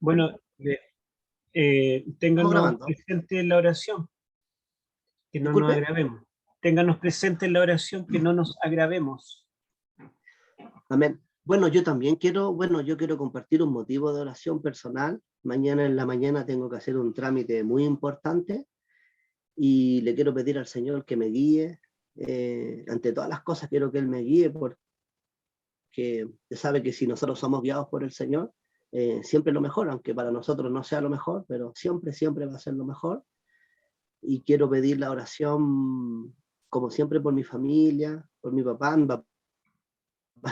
Bueno, Estamos téngannos grabando. presente en la oración, que no nos Disculpe. agravemos. Téngannos presente en la oración, que no nos agravemos. Amén. Bueno, yo quiero compartir un motivo de oración personal. Mañana en la mañana tengo que hacer un trámite muy importante y le quiero pedir al Señor que me guíe. Ante todas las cosas quiero que Él me guíe porque se sabe que si nosotros somos guiados por el Señor, siempre lo mejor, aunque para nosotros no sea lo mejor, pero siempre, siempre va a ser lo mejor. Y quiero pedir la oración, como siempre, por mi familia, por mi papá. Mi papá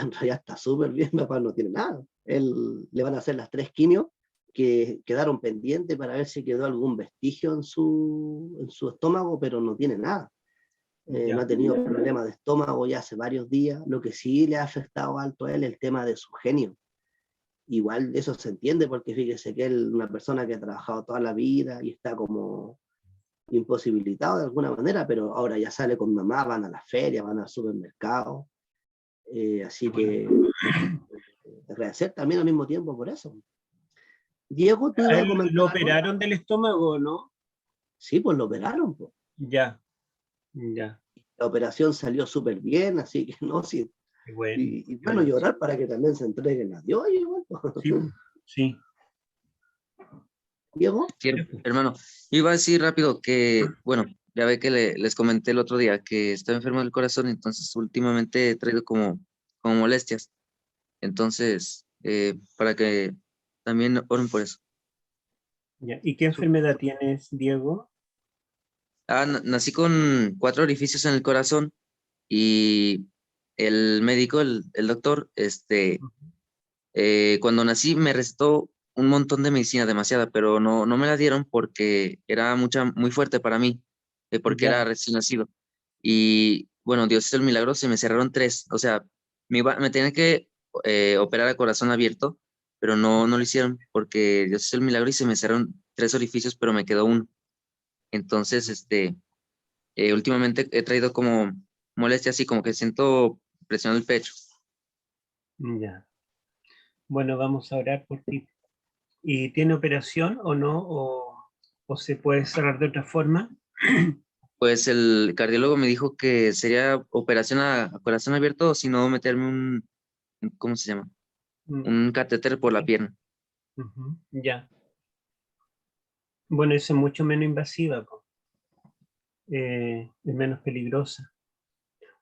en realidad está súper bien, mi papá no tiene nada. Él le van a hacer las 3 quimios que quedaron pendientes para ver si quedó algún vestigio en su estómago, pero no tiene nada. No Ya, ha tenido problemas de estómago ya hace varios días. Lo que sí le ha afectado alto a él es el tema de su genio. Igual eso se entiende porque fíjese que él es una persona que ha trabajado toda la vida y está como imposibilitado de alguna manera, pero ahora ya sale con mamá, van a la feria, van al supermercado. Así que agradecer también al mismo tiempo por eso. Diego, tú ¿a ibas a él lo comentar algo. operaron del estómago, no? Sí, pues lo operaron, pues. Ya, ya. La operación salió súper bien, así que no, sí. Qué bueno, Y qué bueno, bueno. llorar para que también se entreguen a Dios, igual, pues. Sí, sí. Diego, Sí, hermano, iba a decir rápido que, bueno, ya ve que les comenté el otro día que estaba enfermo del corazón, entonces últimamente he traído como molestias. Entonces, para que también oren por eso. Ya. ¿Y qué enfermedad tienes, Diego? Nací con 4 orificios en el corazón y el médico, el doctor, cuando nací me recetó un montón de medicina, demasiada, pero no me la dieron porque era muy fuerte para mí, porque Ya, era recién nacido. Y bueno, Dios hizo el milagro, se me cerraron 3, o sea, me tenían que operar a corazón abierto, pero no lo hicieron porque Dios hizo el milagro y se me cerraron 3 orificios, pero me quedó uno. Entonces, últimamente he traído como molestias así, como que siento presión en el pecho. ya. Bueno, vamos a orar por ti. ¿Y tiene operación o no? ¿O se puede cerrar de otra forma? Pues el cardiólogo me dijo que sería operación a corazón abierto o si no meterme ¿cómo se llama? Mm, Un catéter por la pierna. ujú, ya. Bueno, eso es mucho menos invasiva, po. Es menos peligrosa.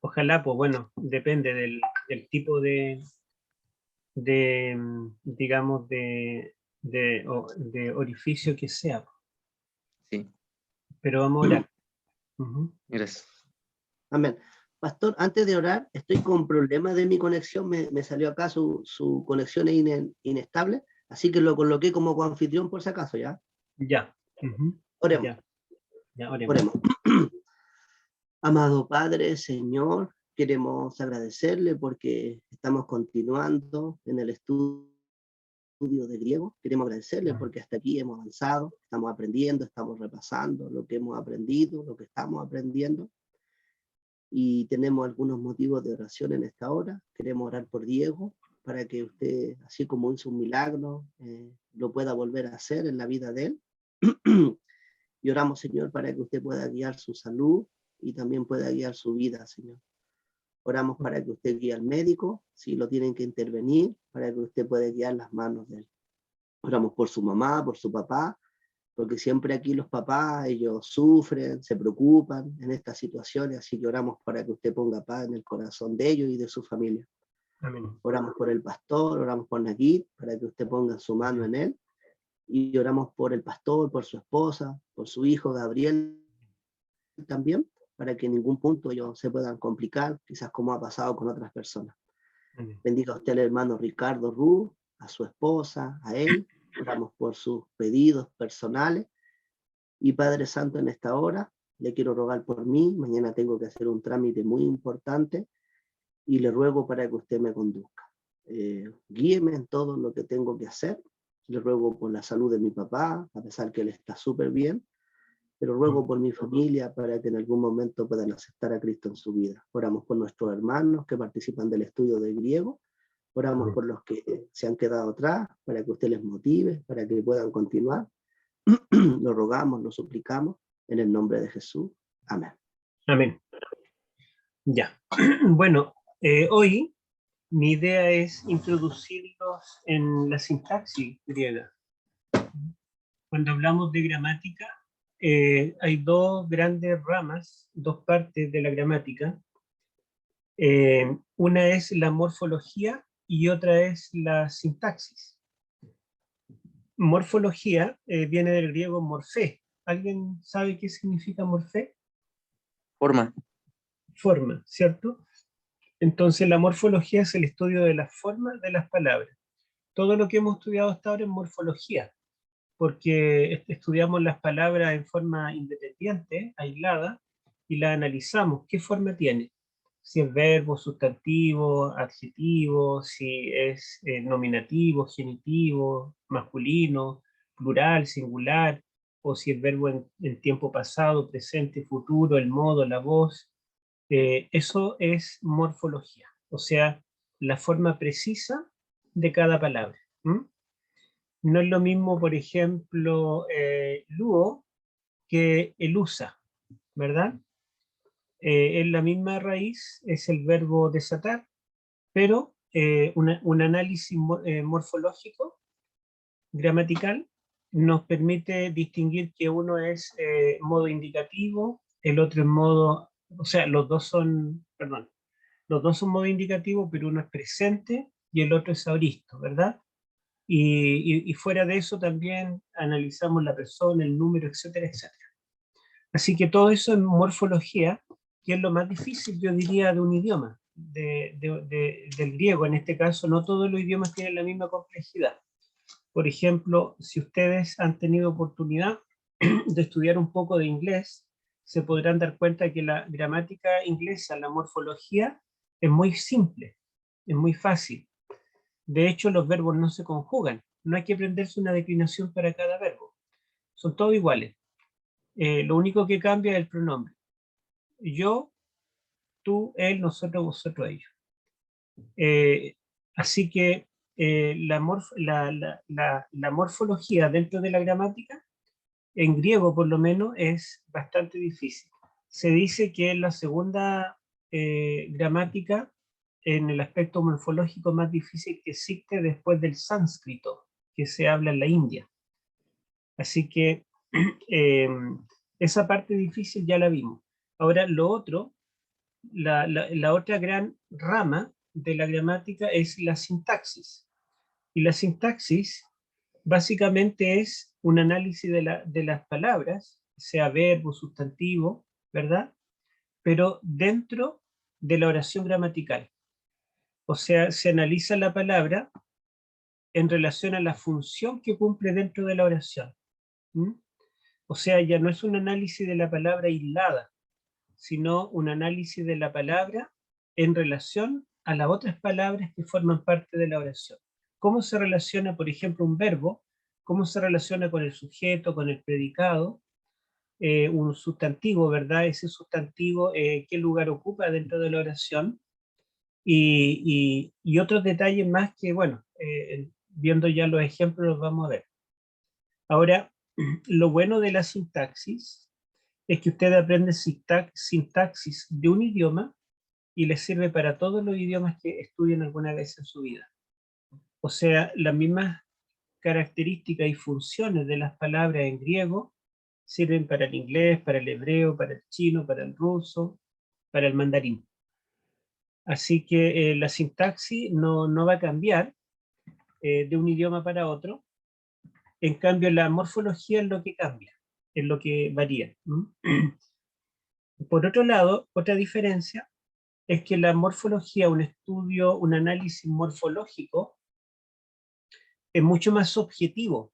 Ojalá, pues bueno, depende del tipo digamos, de orificio que sea, po. Sí, Pero vamos a orar. Ujú. gracias. amén. Pastor, antes de orar, estoy con problemas de mi conexión. Me salió acá su conexión es inestable, así que lo coloqué como coanfitrión por si acaso, ¿ya? Ya. Ujú. Oremos, Ya, ya, oremos. oremos. Amado Padre, Señor, queremos agradecerle porque estamos continuando en el estudio de griego. Queremos agradecerle porque hasta aquí hemos avanzado, estamos aprendiendo, estamos repasando lo que hemos aprendido, lo que estamos aprendiendo. Y tenemos algunos motivos de oración en esta hora. Queremos orar por Diego para que usted, así como hizo un milagro, lo pueda volver a hacer en la vida de él. Y oramos, Señor, para que usted pueda guiar su salud y también pueda guiar su vida, Señor. Oramos para que usted guíe al médico, si lo tienen que intervenir, para que usted pueda guiar las manos de él. Oramos por su mamá, por su papá, porque siempre aquí los papás, ellos sufren, se preocupan en estas situaciones, así que oramos para que usted ponga paz en el corazón de ellos y de su familia. Amén. Oramos por el pastor, oramos por Naguit, para que usted ponga su mano en él, y oramos por el pastor, por su esposa, por su hijo Gabriel también, para que en ningún punto ellos se puedan complicar, quizás como ha pasado con otras personas. Amén. Bendiga usted al hermano Ricardo Ru, a su esposa, a él. Oramos por sus pedidos personales. Y Padre Santo, en esta hora le quiero rogar por mí. Mañana tengo que hacer un trámite muy importante y le ruego para que usted me conduzca. Guíeme en todo lo que tengo que hacer. Le ruego por la salud de mi papá, a pesar que él está súper bien, pero ruego por mi familia para que en algún momento puedan aceptar a Cristo en su vida. Oramos por nuestros hermanos que participan del estudio de griego. Oramos por los que se han quedado atrás, para que usted les motive, para que puedan continuar. Lo rogamos, lo suplicamos, en el nombre de Jesús. Amén. Amén. Ya. Bueno, hoy mi idea es introducirlos en la sintaxis griega. Cuando hablamos de gramática, hay dos grandes ramas, dos partes de la gramática. Una es la morfología y otra es la sintaxis. Morfología viene del griego morfé. ¿Alguien sabe qué significa morfé? Forma. Forma, ¿cierto? Entonces la morfología es el estudio de las formas de las palabras. Todo lo que hemos estudiado hasta ahora es morfología, porque estudiamos las palabras en forma independiente, aislada, y las analizamos. ¿Qué forma tiene? Si es verbo, sustantivo, adjetivo, si es nominativo, genitivo, masculino, plural, singular, o si es verbo en tiempo pasado, presente, futuro, el modo, la voz. Eso es morfología, o sea, la forma precisa de cada palabra. No es lo mismo, por ejemplo, luo que elusa, ¿verdad? Es la misma raíz, es el verbo desatar, pero un análisis morfológico, gramatical, nos permite distinguir que uno es modo indicativo, el otro es modo, o sea, los dos son, perdón, los dos son modo indicativo, pero uno es presente y el otro es aoristo, ¿verdad? Y fuera de eso también analizamos la persona, el número, etcétera, etcétera. Así que todo eso en morfología, que es lo más difícil, yo diría, de un idioma, del griego. En este caso, no todos los idiomas tienen la misma complejidad. Por ejemplo, si ustedes han tenido oportunidad de estudiar un poco de inglés, se podrán dar cuenta que la gramática inglesa, la morfología, es muy simple, es muy fácil. De hecho, los verbos no se conjugan. No hay que aprenderse una declinación para cada verbo. Son todos iguales. Lo único que cambia es el pronombre. Yo, tú, él, nosotros, vosotros, ellos. Así que la morfología dentro de la gramática, en griego por lo menos, es bastante difícil. Se dice que es la segunda gramática en el aspecto morfológico más difícil que existe después del sánscrito, que se habla en la India. Así que esa parte difícil ya la vimos. Ahora, lo otro, la otra gran rama de la gramática es la sintaxis. Y la sintaxis básicamente es un análisis de las palabras, sea verbo, sustantivo, ¿verdad? Pero dentro de la oración gramatical. O sea, se analiza la palabra en relación a la función que cumple dentro de la oración. O sea, ya no es un análisis de la palabra aislada, sino un análisis de la palabra en relación a las otras palabras que forman parte de la oración. ¿Cómo se relaciona, por ejemplo, un verbo? ¿Cómo se relaciona con el sujeto, con el predicado? Un sustantivo, ¿verdad? Ese sustantivo, ¿qué lugar ocupa dentro de la oración? Y otros detalles más que, bueno, viendo ya los ejemplos los vamos a ver. Ahora, lo bueno de la sintaxis es que usted aprende sintaxis de un idioma y le sirve para todos los idiomas que estudien alguna vez en su vida. O sea, las mismas características y funciones de las palabras en griego sirven para el inglés, para el hebreo, para el chino, para el ruso, para el mandarín. Así que la sintaxis no va a cambiar de un idioma para otro. En cambio, la morfología es lo que cambia, es lo que varía. Por otro lado, otra diferencia es que la morfología, un estudio, un análisis morfológico, es mucho más objetivo.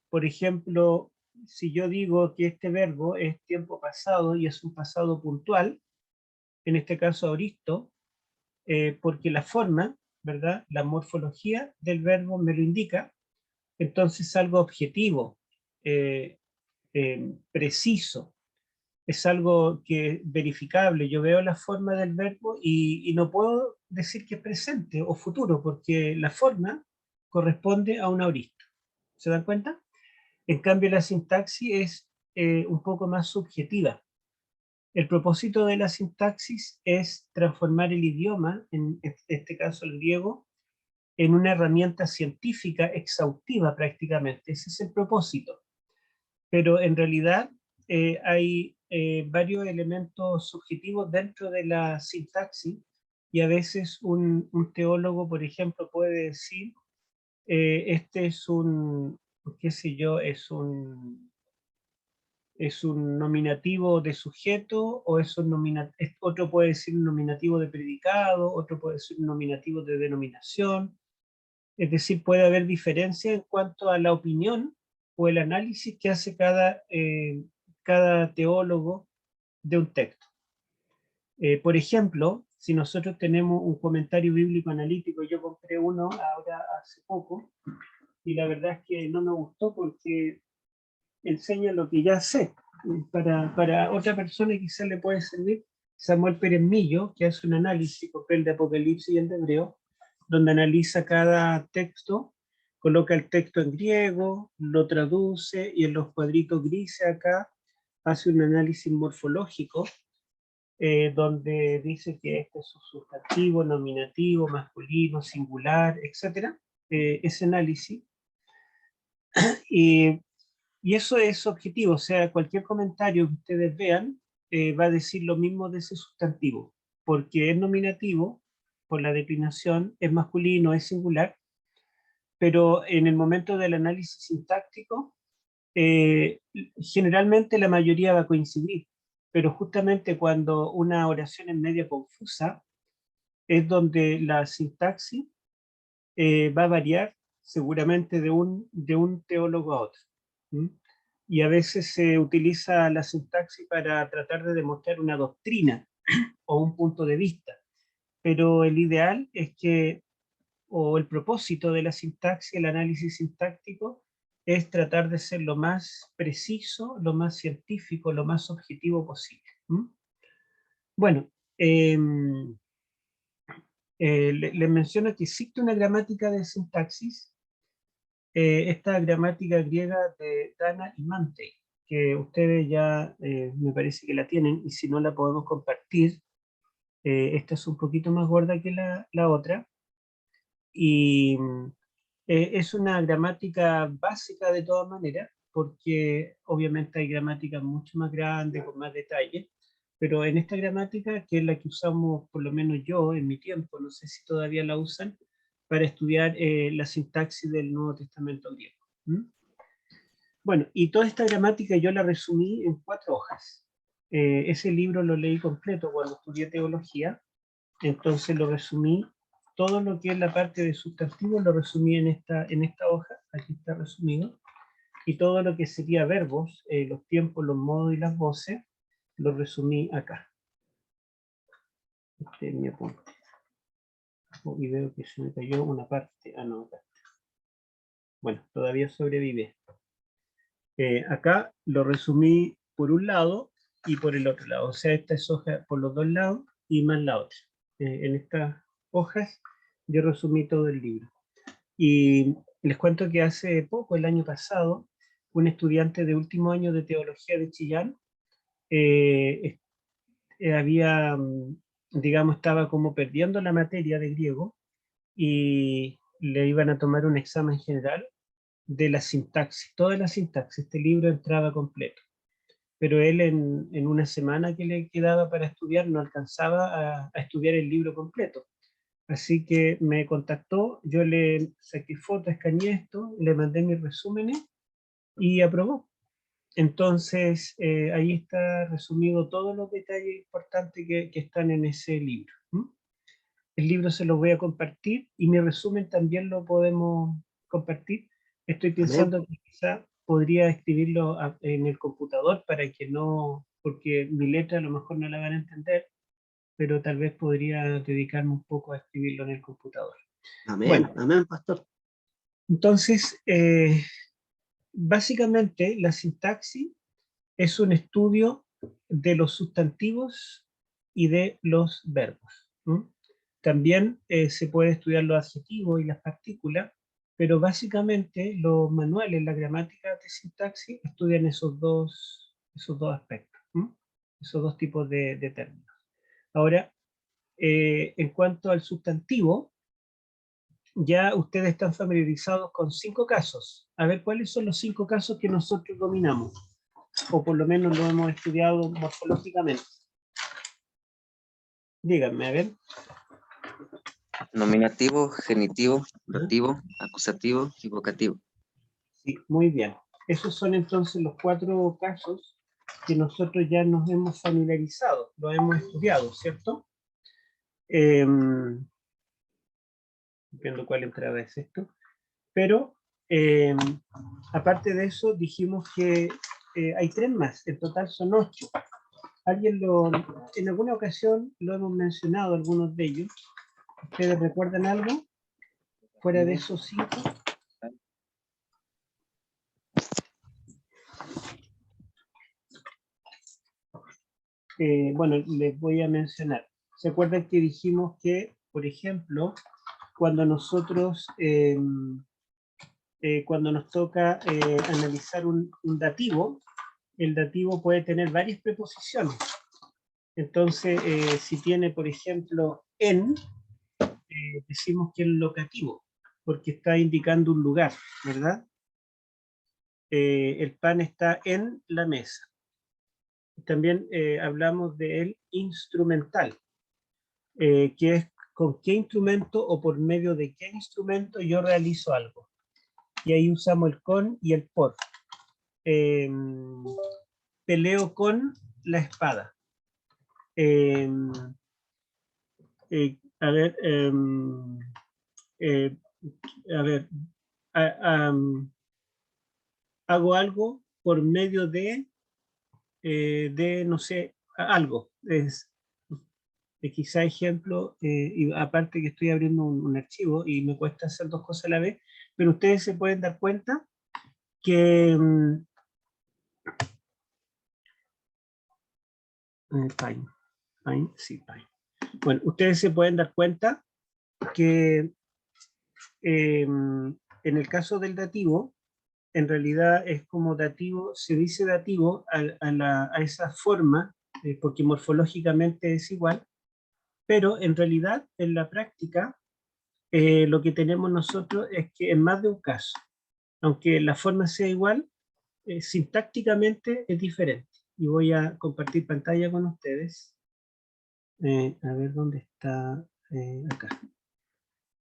Por ejemplo, si yo digo que este verbo es tiempo pasado y es un pasado puntual, en este caso aoristo, porque la forma, ¿verdad? La morfología del verbo me lo indica, entonces algo objetivo, preciso. es algo que es verificable. Yo veo la forma del verbo y no puedo decir que es presente o futuro, porque la forma corresponde a una aorista. ¿Se dan cuenta? En cambio, la sintaxis es un poco más subjetiva. El propósito de la sintaxis es transformar el idioma, en este caso el griego, en una herramienta científica exhaustiva prácticamente. Ese es el propósito. Pero en realidad hay varios elementos subjetivos dentro de la sintaxis y a veces un teólogo, por ejemplo, puede decir, este es un, qué sé yo, es un nominativo de sujeto, o es un otro puede decir un nominativo de predicado, otro puede decir un nominativo de denominación. Es decir, puede haber diferencia en cuanto a la opinión o el análisis que hace cada teólogo de un texto. Por ejemplo, si nosotros tenemos un comentario bíblico analítico, yo compré uno ahora hace poco, y la verdad es que no me gustó porque enseña lo que ya sé. Para otra persona quizás le puede servir. Samuel Pérez Millo, que hace un análisis, compré el de Apocalipsis y el de Hebreo, donde analiza cada texto, coloca el texto en griego, lo traduce y en los cuadritos grises acá hace un análisis morfológico, donde dice que este es un sustantivo, nominativo, masculino, singular, etc. Ese análisis. Y eso es objetivo, o sea, cualquier comentario que ustedes vean va a decir lo mismo de ese sustantivo, porque es nominativo, por la declinación, es masculino, es singular, pero en el momento del análisis sintáctico, generalmente la mayoría va a coincidir, pero justamente cuando una oración es media confusa, es donde la sintaxis va a variar seguramente de un teólogo a otro. ¿Mm? Y a veces se utiliza la sintaxis para tratar de demostrar una doctrina o un punto de vista, pero el ideal es que, o el propósito de la sintaxis, el análisis sintáctico, es tratar de ser lo más preciso, lo más científico, lo más objetivo posible. ¿Mm? Bueno, les menciono que existe una gramática de sintaxis, esta gramática griega de Dana y Mantei, que ustedes ya me parece que la tienen, y si no la podemos compartir. Esta es un poquito más gorda que la otra, y es una gramática básica de todas maneras, porque obviamente hay gramáticas mucho más grandes, con más detalle, pero en esta gramática, que es la que usamos, por lo menos yo en mi tiempo, no sé si todavía la usan, para estudiar la sintaxis del Nuevo Testamento griego. ¿Mm? Bueno, y toda esta gramática yo la resumí en 4 hojas. Ese libro lo leí completo cuando estudié teología, entonces lo resumí, todo lo que es la parte de sustantivos lo resumí en esta hoja, aquí está resumido, y todo lo que sería verbos, los tiempos, los modos y las voces, lo resumí acá. Este es mi apunte. Y veo que se me cayó una parte, no, acá. Bueno, todavía sobrevive. Acá lo resumí por un lado y por el otro lado, o sea, esta es hoja por los dos lados y más la otra. En estas hojas yo resumí todo el libro. Y les cuento que hace poco, el año pasado, un estudiante de último año de teología de Chillán había, digamos, estaba como perdiendo la materia de griego y le iban a tomar un examen general de la sintaxis, toda la sintaxis. Este libro entraba completo, pero él en una semana que le quedaba para estudiar no alcanzaba a estudiar el libro completo. Así que me contactó, yo le saqué fotos, escaneé esto, le mandé mis resúmenes y aprobó. Entonces, ahí está resumido todos los detalles importantes que están en ese libro. ¿Mm? El libro se lo voy a compartir y mi resumen también lo podemos compartir. Estoy Amén. pensando que quizá podría escribirlo en el computador para que no, porque mi letra a lo mejor no la van a entender, pero tal vez podría dedicarme un poco a escribirlo en el computador. Amén. Bueno, Amén, pastor. entonces, básicamente la sintaxis es un estudio de los sustantivos y de los verbos. También se puede estudiar los adjetivos y las partículas, pero básicamente los manuales, la gramática de sintaxis, estudian esos dos aspectos, esos dos tipos de términos. Ahora, en cuanto al sustantivo, ya ustedes están familiarizados con 5 casos. A ver, ¿cuáles son los 5 casos que nosotros dominamos? O por lo menos lo hemos estudiado morfológicamente. Díganme, a ver. Nominativo, genitivo, dativo, acusativo y vocativo. Sí, muy bien. Esos son entonces los 4 casos que nosotros ya nos hemos familiarizado, lo hemos estudiado, ¿cierto? Viendo cuál entrada es esto. Pero, aparte de eso, dijimos que hay 3 más, en total son 8. En alguna ocasión lo hemos mencionado, algunos de ellos. ¿Ustedes recuerdan algo? Fuera de esos 5. Bueno, les voy a mencionar. ¿Se acuerdan que dijimos que, por ejemplo, cuando nosotros, cuando nos toca analizar un dativo, el dativo puede tener varias preposiciones. Entonces, si tiene, por ejemplo, en, decimos que es locativo, porque está indicando un lugar, ¿verdad? El pan está en la mesa. También hablamos del instrumental, que es con qué instrumento o por medio de qué instrumento yo realizo algo. Y ahí usamos el con y el por. Peleo con la espada. A ver, hago algo por medio de no sé, algo. Quizá ejemplo, y aparte que estoy abriendo un archivo y me cuesta hacer 2 cosas a la vez, pero ustedes se pueden dar cuenta que Pine. Bueno, ustedes se pueden dar cuenta que en el caso del dativo, en realidad es como dativo, se dice dativo a esa forma, porque morfológicamente es igual, pero en realidad en la práctica lo que tenemos nosotros es que en más de un caso, aunque la forma sea igual, sintácticamente es diferente. Y voy a compartir pantalla con ustedes. A ver dónde está, acá.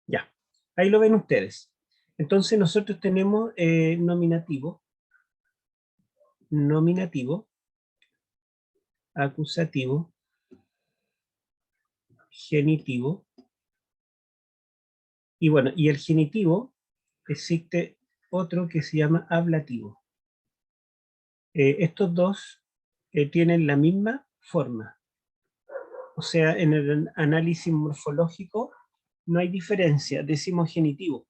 Ya, ahí lo ven ustedes. Entonces nosotros tenemos nominativo, acusativo, genitivo, y bueno, y el genitivo existe otro que se llama ablativo. Estos dos tienen la misma forma. O sea, en el análisis morfológico no hay diferencia, decimos genitivo,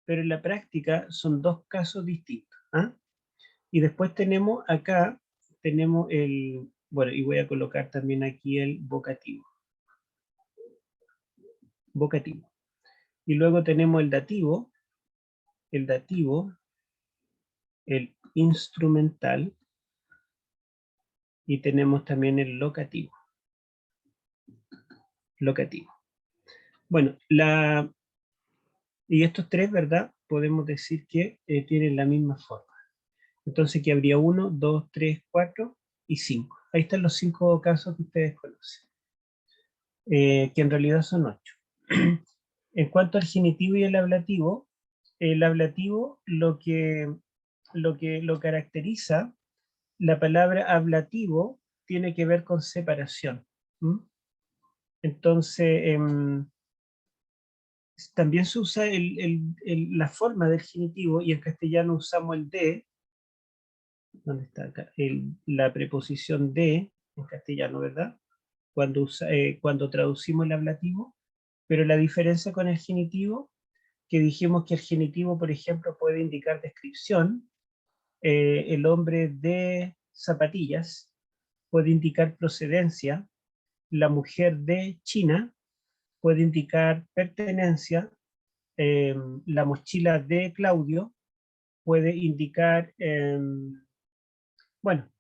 pero en la práctica son 2 casos distintos. Y después tenemos acá, tenemos el, bueno, y voy a colocar también aquí el vocativo. Y luego tenemos el dativo, el instrumental, y tenemos también el locativo. Bueno, y estos 3, ¿verdad? Podemos decir que tienen la misma forma. Entonces aquí habría 1, 2, 3, 4 y 5. Ahí están los 5 casos que ustedes conocen, que en realidad son 8. En cuanto al genitivo y el ablativo lo que lo caracteriza, la palabra ablativo tiene que ver con separación. Entonces, también se usa la forma del genitivo, y en castellano usamos el de. ¿Dónde está acá? La preposición de, en castellano, ¿verdad? Cuando traducimos el ablativo, pero la diferencia con el genitivo, que dijimos que el genitivo, por ejemplo, puede indicar descripción, el hombre de zapatillas, puede indicar procedencia, la mujer de China puede indicar pertenencia, la mochila de Claudio puede indicar, bueno,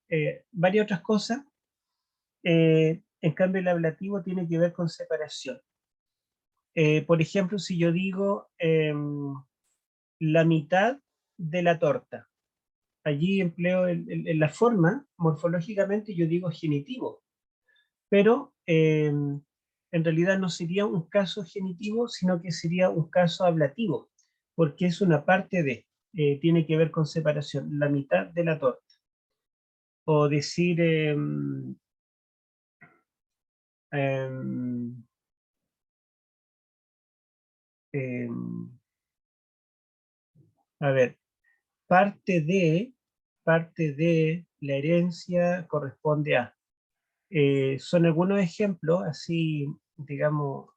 varias otras cosas. En cambio, el ablativo tiene que ver con separación. Por ejemplo, si yo digo la mitad de la torta, allí empleo en la forma, morfológicamente yo digo genitivo, pero en realidad no sería un caso genitivo, sino que sería un caso ablativo, porque es una parte de, tiene que ver con separación, la mitad de la torta. O decir, em, em, a ver, parte de la herencia corresponde a. Son algunos ejemplos, así, digamos,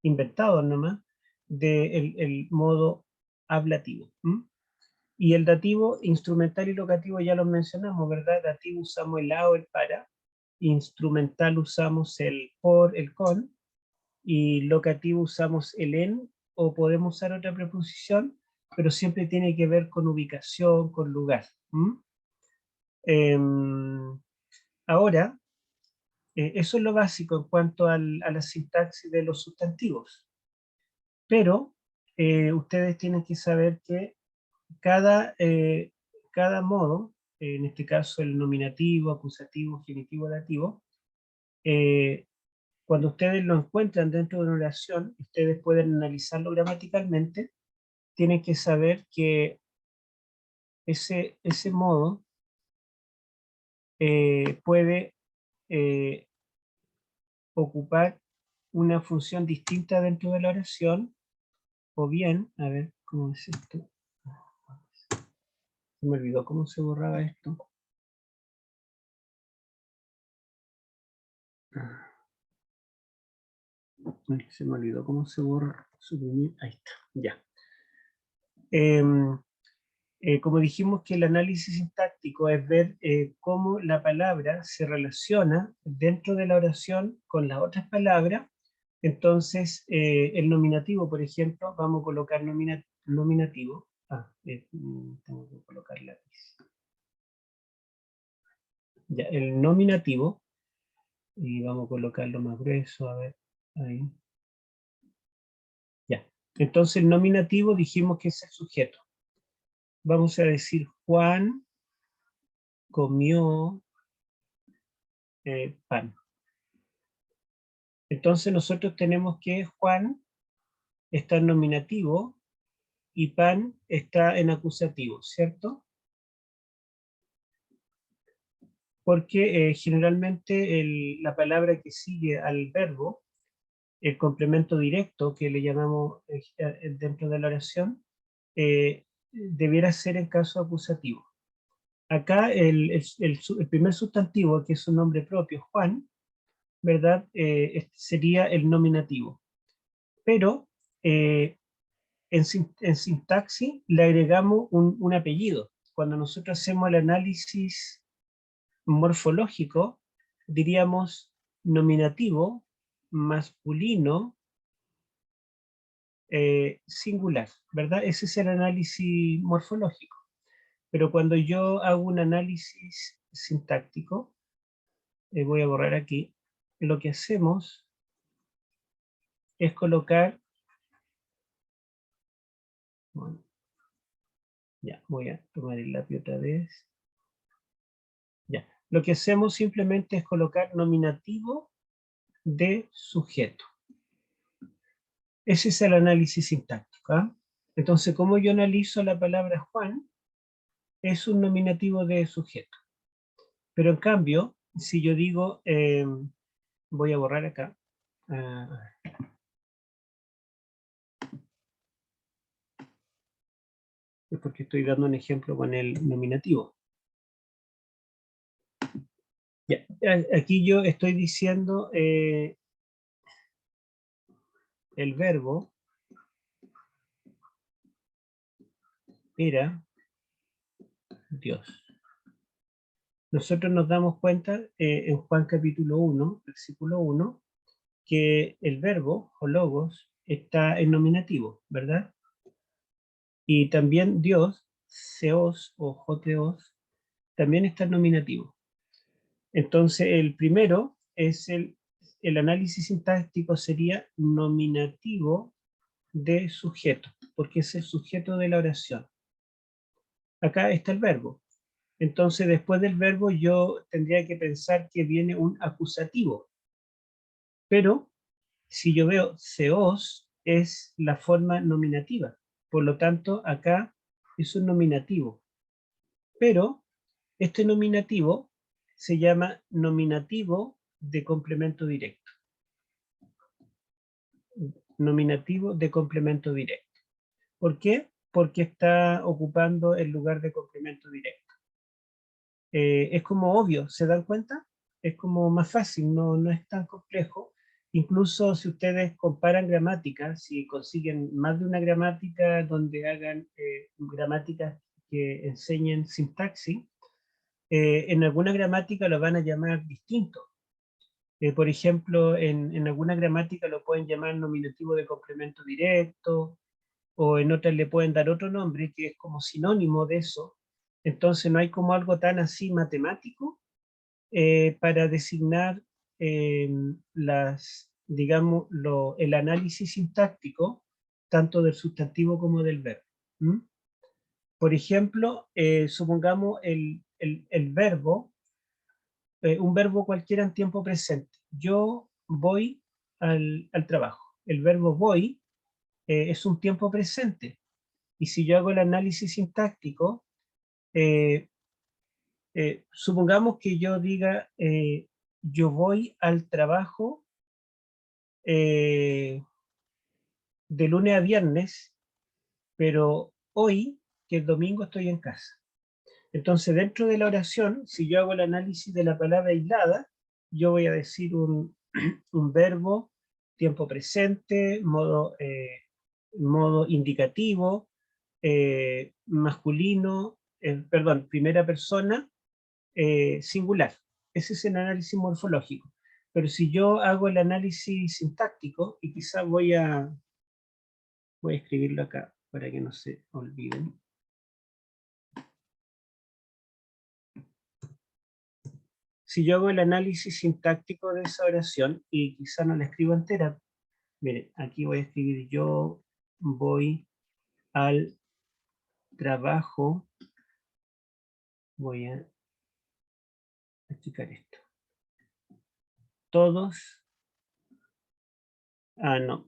inventados nomás, del el modo ablativo. Y el dativo, instrumental y locativo ya lo mencionamos, ¿verdad? Dativo usamos el a o el para, instrumental usamos el por, el con, y locativo usamos el en, o podemos usar otra preposición, pero siempre tiene que ver con ubicación, con lugar. Ahora, eso es lo básico en cuanto a la sintaxis de los sustantivos. Pero ustedes tienen que saber que cada modo, en este caso el nominativo, acusativo, genitivo, dativo, cuando ustedes lo encuentran dentro de una oración, ustedes pueden analizarlo gramaticalmente, tienen que saber que ese modo puede ocupar una función distinta dentro de la oración, o bien, a ver, ¿cómo es esto? Se me olvidó cómo se borraba esto. Se me olvidó cómo se borra, suprimir, ahí está, ya. Como dijimos que el análisis sintáctico es ver cómo la palabra se relaciona dentro de la oración con las otras palabras. Entonces, el nominativo, por ejemplo, vamos a colocar nominativo. Tengo que colocar lápiz. Ya, el nominativo, y vamos a colocarlo más grueso, a ver, ahí. Ya, entonces el nominativo dijimos que es el sujeto. Vamos a decir Juan comió pan. Entonces nosotros tenemos que Juan está en nominativo y pan está en acusativo, ¿cierto? Porque generalmente la palabra que sigue al verbo, el complemento directo que le llamamos dentro de la oración, debiera ser en caso acusativo. Acá el primer sustantivo, que es un nombre propio, Juan, ¿verdad? Sería el nominativo. Pero en sintaxis le agregamos un apellido. Cuando nosotros hacemos el análisis morfológico, diríamos nominativo, masculino, singular, ¿verdad? Ese es el análisis morfológico. Pero cuando yo hago un análisis sintáctico, voy a borrar aquí, lo que hacemos es colocar, bueno, ya, voy a tomar el lápiz otra vez. Ya, lo que hacemos simplemente es colocar nominativo de sujeto. Ese es el análisis sintáctico. ¿Ah? Entonces, como yo analizo la palabra Juan, es un nominativo de sujeto. Pero en cambio, si yo digo, voy a borrar acá, es porque estoy dando un ejemplo con el nominativo. Ya, aquí yo estoy diciendo el verbo era Dios. nosotros nos damos cuenta en Juan capítulo 1, versículo 1, que el verbo o logos está en nominativo, ¿verdad? Y también Dios, Theos o Joteos, también está en nominativo. Entonces el primero es el análisis sintáctico sería nominativo de sujeto, porque es el sujeto de la oración. Acá está el verbo. Entonces después del verbo yo tendría que pensar que viene un acusativo. Pero si yo veo Theos es la forma nominativa. Por lo tanto, acá es un nominativo. Pero este nominativo se llama nominativo de complemento directo. Nominativo de complemento directo. ¿Por qué? Porque está ocupando el lugar de complemento directo. Es como obvio, ¿se dan cuenta? Es como más fácil, no es tan complejo. Incluso si ustedes comparan gramáticas, si consiguen más de una gramática donde hagan gramáticas que enseñen sintaxis, en alguna gramática lo van a llamar distinto. Por ejemplo, en alguna gramática lo pueden llamar nominativo de complemento directo, o en otras le pueden dar otro nombre que es como sinónimo de eso. Entonces no hay como algo tan así matemático para designar digamos, el análisis sintáctico tanto del sustantivo como del verbo. ¿Mm? Por ejemplo, supongamos el verbo, un verbo cualquiera en tiempo presente. Yo voy al trabajo. El verbo voy es un tiempo presente. Y si yo hago el análisis sintáctico, supongamos que yo diga, yo voy al trabajo de lunes a viernes, pero hoy, que es domingo, estoy en casa. Entonces, dentro de la oración, si yo hago el análisis de la palabra aislada, yo voy a decir un verbo, tiempo presente, modo indicativo, masculino, perdón, primera persona, singular. Ese es el análisis morfológico. Pero si yo hago el análisis sintáctico, y quizás voy a escribirlo acá para que no se olviden. Si yo hago el análisis sintáctico de esa oración, y quizá no la escribo entera, miren, aquí voy a escribir yo voy al trabajo, voy a explicar esto. Todos, no,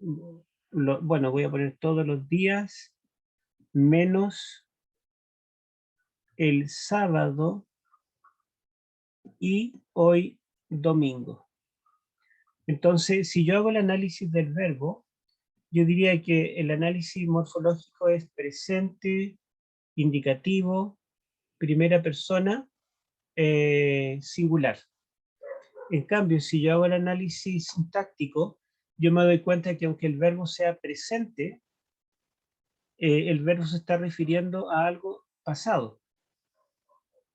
bueno, voy a poner todos los días, menos el sábado y hoy domingo. Entonces, si yo hago el análisis del verbo, yo diría que el análisis morfológico es presente, indicativo, primera persona, singular. En cambio, si yo hago el análisis sintáctico, yo me doy cuenta que aunque el verbo sea presente, el verbo se está refiriendo a algo pasado.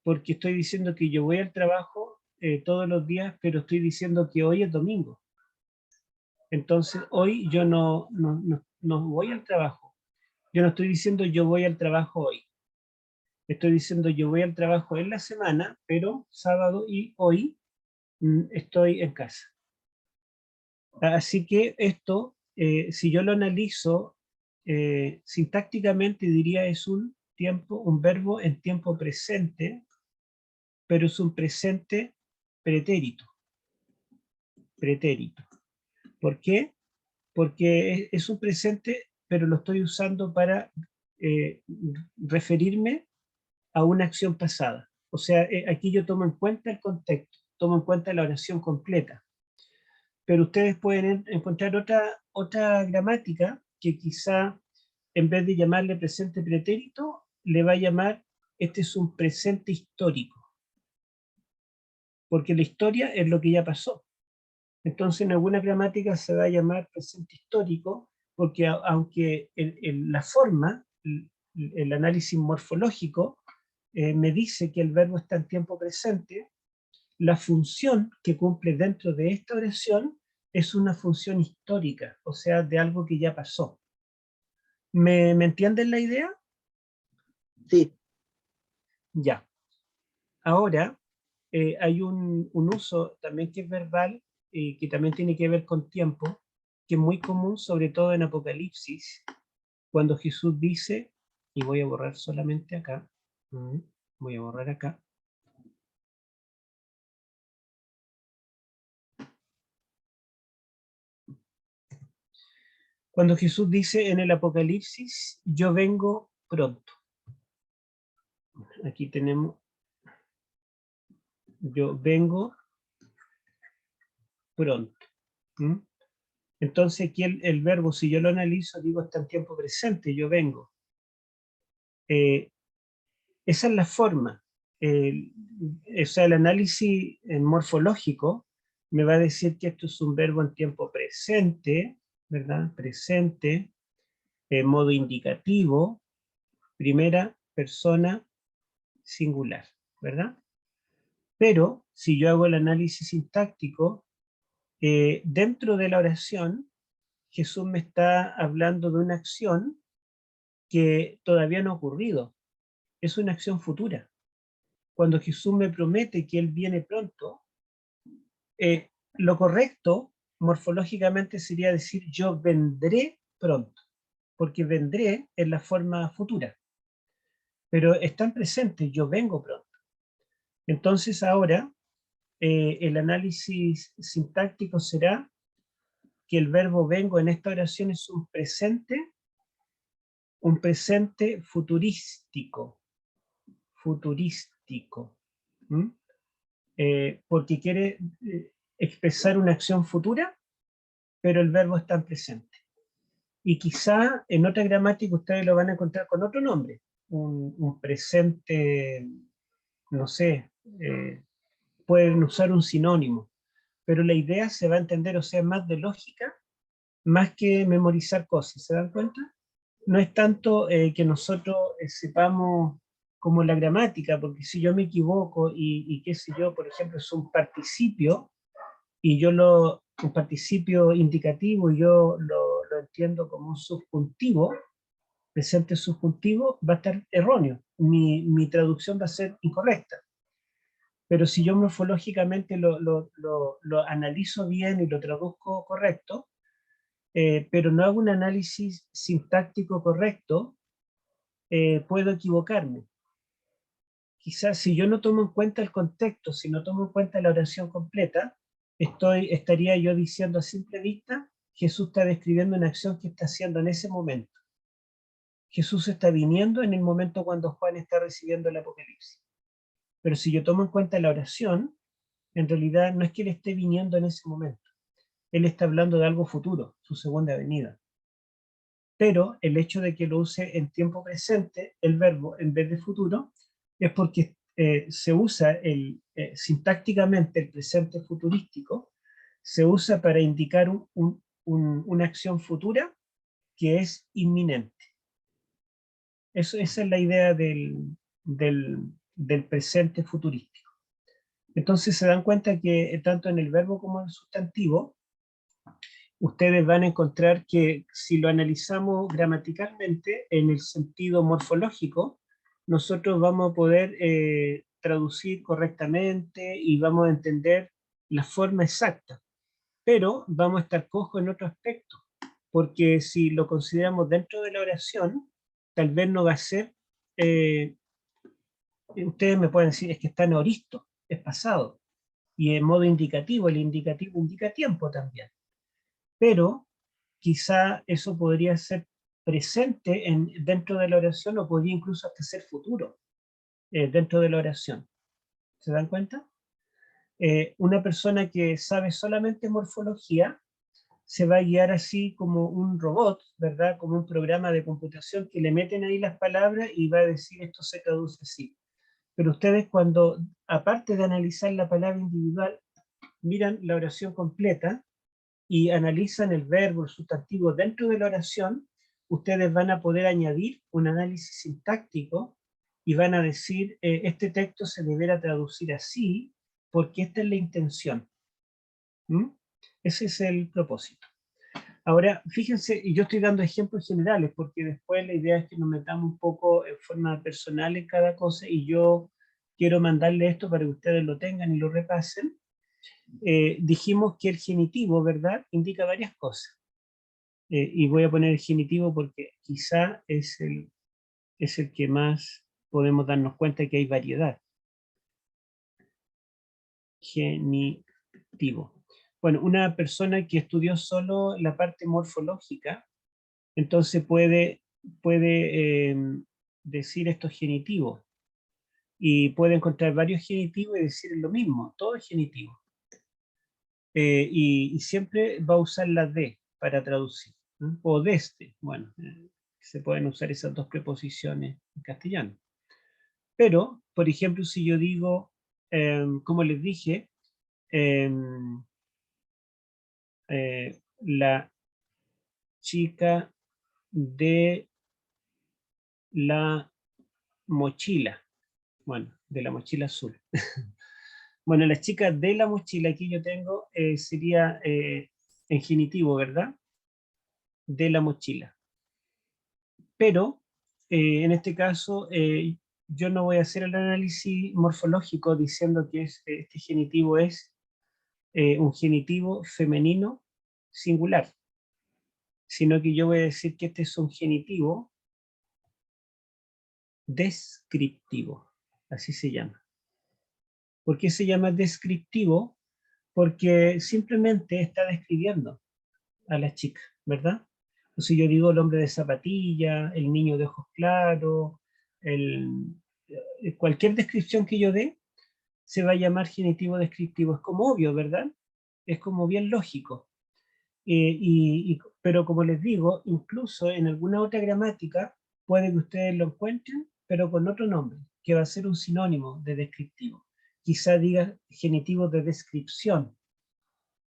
Porque estoy diciendo que yo voy al trabajo todos los días, pero estoy diciendo que hoy es domingo. Entonces, hoy yo no voy al trabajo. Yo no estoy diciendo yo voy al trabajo hoy. Estoy diciendo yo voy al trabajo en la semana, pero sábado y hoy estoy en casa. Así que esto, si yo lo analizo sintácticamente, diría es un verbo en tiempo presente, pero es un presente pretérito. ¿Por qué? Porque es un presente, pero lo estoy usando para referirme a una acción pasada. O sea, aquí yo tomo en cuenta el contexto, tomo en cuenta la oración completa. Pero ustedes pueden encontrar otra gramática que quizá en vez de llamarle presente pretérito, le va a llamar, este es un presente histórico. Porque la historia es lo que ya pasó. Entonces en alguna gramática se va a llamar presente histórico, porque aunque la forma, el análisis morfológico, me dice que el verbo está en tiempo presente, la función que cumple dentro de esta oración es una función histórica, o sea, de algo que ya pasó. ¿Me entienden la idea? Sí, Ya. Ahora, hay un uso también que es verbal, que también tiene que ver con tiempo, que es muy común, sobre todo en Apocalipsis, cuando Jesús dice, y voy a borrar solamente acá, voy a borrar acá, cuando Jesús dice en el Apocalipsis, yo vengo pronto. Aquí tenemos, yo vengo pronto. ¿Mm? Entonces aquí el verbo, si yo lo analizo, digo está en tiempo presente, yo vengo. Esa es la forma. O sea, el análisis morfológico me va a decir que esto es un verbo en tiempo presente, ¿verdad? Presente, modo indicativo, primera persona singular, ¿verdad? Pero si yo hago el análisis sintáctico, dentro de la oración, Jesús me está hablando de una acción que todavía no ha ocurrido, es una acción futura. Cuando Jesús me promete que Él viene pronto, lo correcto morfológicamente sería decir yo vendré pronto, porque vendré en la forma futura, pero están presentes, yo vengo pronto. Entonces ahora el análisis sintáctico será que el verbo vengo en esta oración es un presente futurístico, ¿Mm? Porque quiere expresar una acción futura, pero el verbo está en presente. Y quizá en otra gramática ustedes lo van a encontrar con otro nombre, un presente, no sé, pueden usar un sinónimo, pero la idea se va a entender, o sea, más de lógica, más que memorizar cosas, ¿se dan cuenta? No es tanto que nosotros sepamos como la gramática, porque si yo me equivoco y qué sé yo, por ejemplo, es un participio, y yo un participio indicativo, y yo lo entiendo como un subjuntivo, presente subjuntivo, va a estar erróneo. Mi traducción va a ser incorrecta. Pero si yo morfológicamente lo analizo bien y lo traduzco correcto, pero no hago un análisis sintáctico correcto, puedo equivocarme. Quizás si yo no tomo en cuenta el contexto, si no tomo en cuenta la oración completa, estaría yo diciendo a simple vista, Jesús está describiendo una acción que está haciendo en ese momento. Jesús está viniendo en el momento cuando Juan está recibiendo el Apocalipsis. Pero si yo tomo en cuenta la oración, en realidad no es que él esté viniendo en ese momento. Él está hablando de algo futuro, su segunda venida. Pero el hecho de que lo use en tiempo presente, el verbo, en vez de futuro, es porque se usa sintácticamente el presente futurístico, se usa para indicar una acción futura que es inminente. Esa es la idea del presente futurístico. Entonces se dan cuenta que tanto en el verbo como en el sustantivo, ustedes van a encontrar que si lo analizamos gramaticalmente en el sentido morfológico, nosotros vamos a poder traducir correctamente y vamos a entender la forma exacta, pero vamos a estar cojos en otro aspecto, porque si lo consideramos dentro de la oración, tal vez no va a ser, ustedes me pueden decir, es que está en aoristo, es pasado, y en modo indicativo, el indicativo indica tiempo también, pero quizá eso podría ser presente dentro de la oración o podría incluso hasta ser futuro dentro de la oración. ¿Se dan cuenta? Una persona que sabe solamente morfología se va a guiar así como un robot, ¿verdad? Como un programa de computación que le meten ahí las palabras y va a decir esto se traduce así. Pero ustedes cuando, aparte de analizar la palabra individual, miran la oración completa y analizan el verbo, el sustantivo dentro de la oración, ustedes van a poder añadir un análisis sintáctico y van a decir, este texto se deberá traducir así, porque esta es la intención. ¿Mm? Ese es el propósito. Ahora, fíjense, y yo estoy dando ejemplos generales, porque después la idea es que nos metamos un poco en forma personal en cada cosa, y yo quiero mandarle esto para que ustedes lo tengan y lo repasen. Dijimos que el genitivo, ¿verdad?, indica varias cosas. Y voy a poner el genitivo porque quizá es el que más podemos darnos cuenta que hay variedad. Genitivo. Bueno, una persona que estudió solo la parte morfológica, entonces puede decir estos genitivos, y puede encontrar varios genitivos y decir lo mismo, todo es genitivo. Y siempre va a usar la de para traducir, ¿no? O desde, bueno, se pueden usar esas dos preposiciones en castellano. Pero, por ejemplo, si yo digo, como les dije, la chica de la mochila, bueno, de la mochila azul. Bueno, la chica de la mochila, aquí yo tengo, sería en genitivo, ¿verdad? De la mochila. Pero, en este caso, yo no voy a hacer el análisis morfológico diciendo que este genitivo es un genitivo femenino singular, sino que yo voy a decir que este es un genitivo descriptivo, así se llama. ¿Por qué se llama descriptivo? Porque simplemente está describiendo a la chica, ¿verdad? O si yo digo el hombre de zapatilla, el niño de ojos claros, cualquier descripción que yo dé, se va a llamar genitivo descriptivo. Es como obvio, ¿verdad? Es como bien lógico. Pero como les digo, incluso en alguna otra gramática puede que ustedes lo encuentren, pero con otro nombre, que va a ser un sinónimo de descriptivo. Quizá diga genitivo de descripción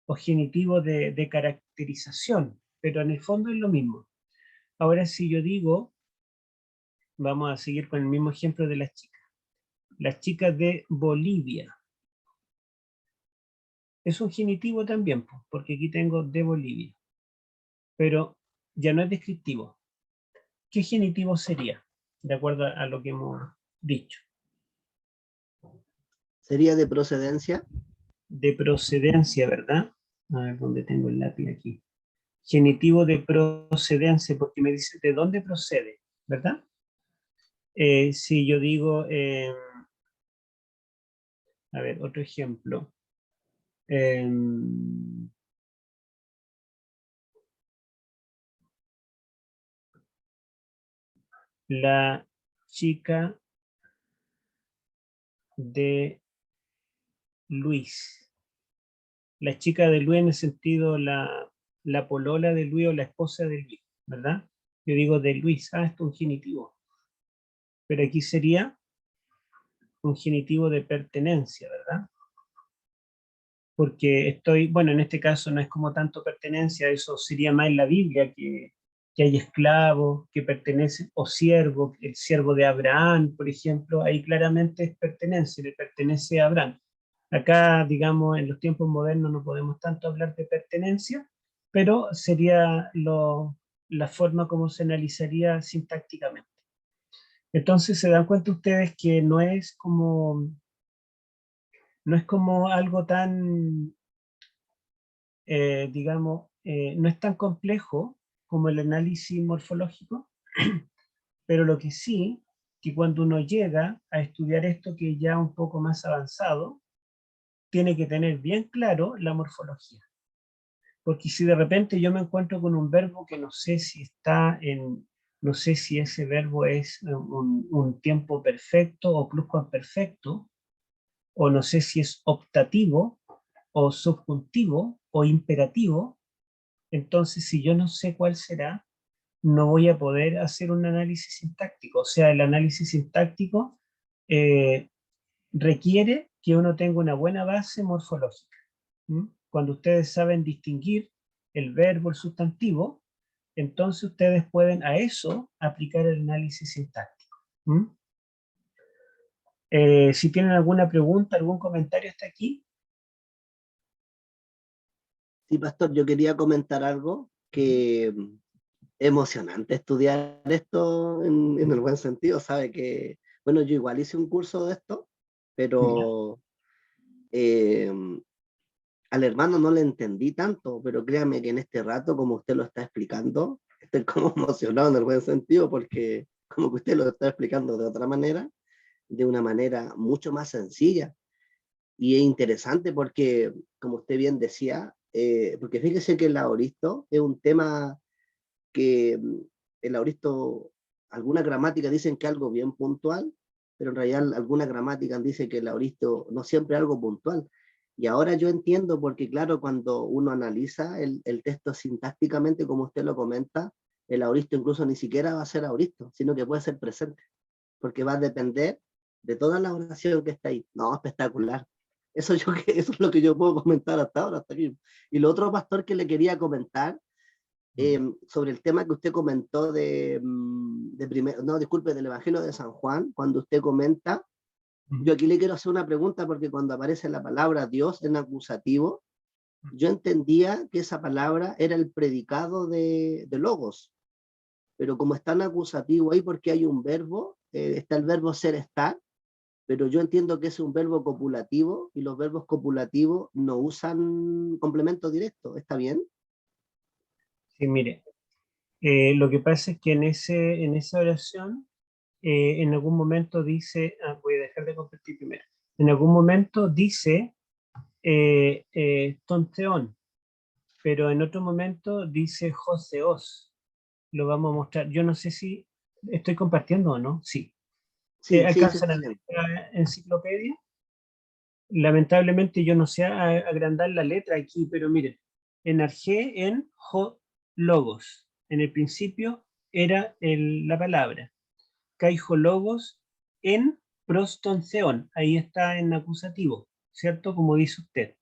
o genitivo de caracterización, pero en el fondo es lo mismo. Ahora, si yo digo, vamos a seguir con el mismo ejemplo de las chicas. Las chicas de Bolivia. Es un genitivo también, porque aquí tengo de Bolivia. Pero ya no es descriptivo. ¿Qué genitivo sería? De acuerdo a lo que hemos dicho. ¿Sería de procedencia? De procedencia, ¿verdad? A ver, ¿dónde tengo el lápiz aquí? Genitivo de procedencia, porque me dice de dónde procede, ¿verdad? Si yo digo, a ver, otro ejemplo. La chica de Luis. La chica de Luis en el sentido la polola de Luis o la esposa de Luis, ¿verdad? Yo digo de Luis, esto es un genitivo. Pero aquí sería un genitivo de pertenencia, ¿verdad? Porque estoy, bueno, en este caso no es como tanto pertenencia, eso sería más en la Biblia, que hay esclavos que pertenecen, o siervo, el siervo de Abraham, por ejemplo, ahí claramente es pertenencia, le pertenece a Abraham. Acá, digamos, en los tiempos modernos no podemos tanto hablar de pertenencia, pero sería la forma como se analizaría sintácticamente. Entonces se dan cuenta ustedes que no es como algo tan, digamos, no es tan complejo como el análisis morfológico, pero lo que sí, que cuando uno llega a estudiar esto que es ya un poco más avanzado, tiene que tener bien claro la morfología. Porque si de repente yo me encuentro con un verbo que no sé si está no sé si ese verbo es un tiempo perfecto o pluscuamperfecto, o no sé si es optativo o subjuntivo o imperativo, entonces si yo no sé cuál será, no voy a poder hacer un análisis sintáctico. O sea, el análisis sintáctico eh, requiere que uno tenga una buena base morfológica. ¿Mm? Cuando ustedes saben distinguir el verbo, el sustantivo, entonces ustedes pueden a eso aplicar el análisis sintáctico. ¿Mm? Si tienen alguna pregunta, algún comentario hasta aquí. Sí, pastor, yo quería comentar algo que emocionante estudiar esto en el buen sentido, sabe que, bueno, yo igual hice un curso de esto, Ya. pero eh, al hermano no le entendí tanto, pero créame que en este rato, como usted lo está explicando, estoy como emocionado en el buen sentido, porque como que usted lo está explicando de otra manera, de una manera mucho más sencilla. Y es interesante porque, como usted bien decía, porque fíjese que el aoristo es un tema que el aoristo, algunas gramáticas dicen que algo bien puntual, pero en realidad algunas gramáticas dicen que el aoristo no siempre es algo puntual. Y ahora yo entiendo porque, claro, cuando uno analiza el texto sintácticamente, como usted lo comenta, el aoristo incluso ni siquiera va a ser aoristo, sino que puede ser presente, porque va a depender de toda la oración que está ahí. No, espectacular. Eso es lo que yo puedo comentar hasta ahora, hasta aquí. Y lo otro, pastor, que le quería comentar, sobre el tema que usted comentó no, disculpe, del Evangelio de San Juan, cuando usted comenta, yo aquí le quiero hacer una pregunta porque cuando aparece la palabra Dios en acusativo, yo entendía que esa palabra era el predicado de logos, pero como está en acusativo ahí porque hay un verbo, está el verbo ser, estar, pero yo entiendo que es un verbo copulativo y los verbos copulativos no usan complemento directo, ¿está bien? Sí, mire, lo que pasa es que en esa oración, en algún momento dice, voy a dejar de compartir primero, en algún momento dice tonteón, pero en otro momento dice Joseos. Lo vamos a mostrar. Yo no sé si estoy compartiendo o no. Sí. Sí, sí, se ¿Alcanzan a está leer bien. la enciclopedia? Lamentablemente yo no sé agrandar la letra aquí, pero miren, en Arge, en Jo Logos. En el principio era la palabra. Caijo Logos en prostonceón. Ahí está en acusativo, ¿cierto? Como dice usted.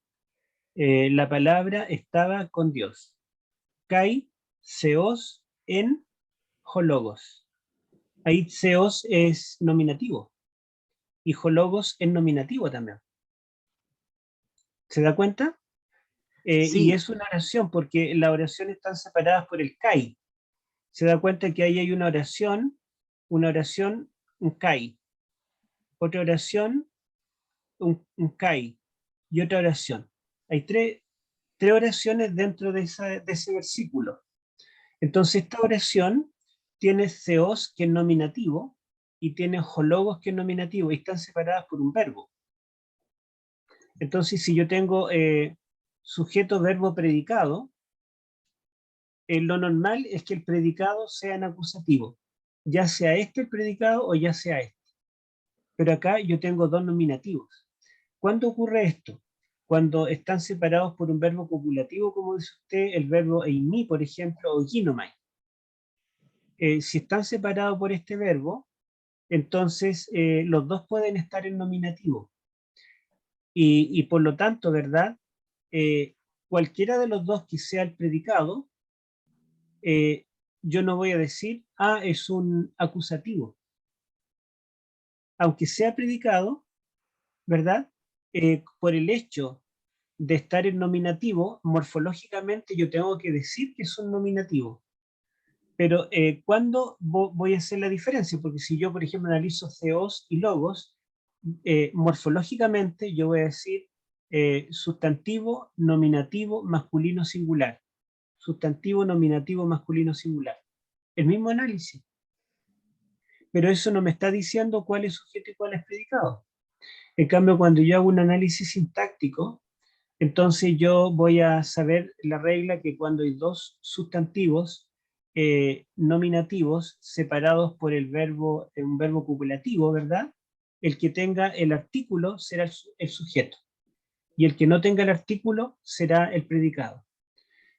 La palabra estaba con Dios. Kai Seos en Hologos. Ahí Seos es nominativo y Hologos es nominativo también. ¿Se da cuenta? Y Sí, es una oración porque las oraciones están separadas por el Kai. Se da cuenta que ahí hay una oración, un Kai, otra oración, un Kai y otra oración. Hay tres oraciones dentro de ese versículo. Entonces esta oración tiene Theos, que es nominativo, y tiene Hologos, que es nominativo, y están separadas por un verbo. Entonces, si yo tengo sujeto, verbo, predicado, lo normal es que el predicado sea en acusativo, ya sea este el predicado o ya sea este. Pero acá yo tengo dos nominativos. ¿Cuándo ocurre esto? Cuando están separados por un verbo copulativo, como dice usted, el verbo eimi, por ejemplo, o ginomai. Si están separados por este verbo, entonces los dos pueden estar en nominativo. Y por lo tanto, ¿verdad? Eh, Cualquiera de los dos que sea el predicado, eh, yo no voy a decir, es un acusativo. Aunque sea predicado, ¿verdad? Por el hecho de estar en nominativo, morfológicamente yo tengo que decir que es un nominativo. Pero ¿cuándo voy a hacer la diferencia? Porque si yo, por ejemplo, analizo theos y logos, morfológicamente yo voy a decir sustantivo, nominativo, masculino, singular. Sustantivo, nominativo, masculino, singular. El mismo análisis. Pero eso no me está diciendo cuál es sujeto y cuál es predicado. En cambio, cuando yo hago un análisis sintáctico, entonces yo voy a saber la regla que cuando hay dos sustantivos nominativos separados por un verbo copulativo, ¿verdad? El que tenga el artículo será el sujeto y el que no tenga el artículo será el predicado.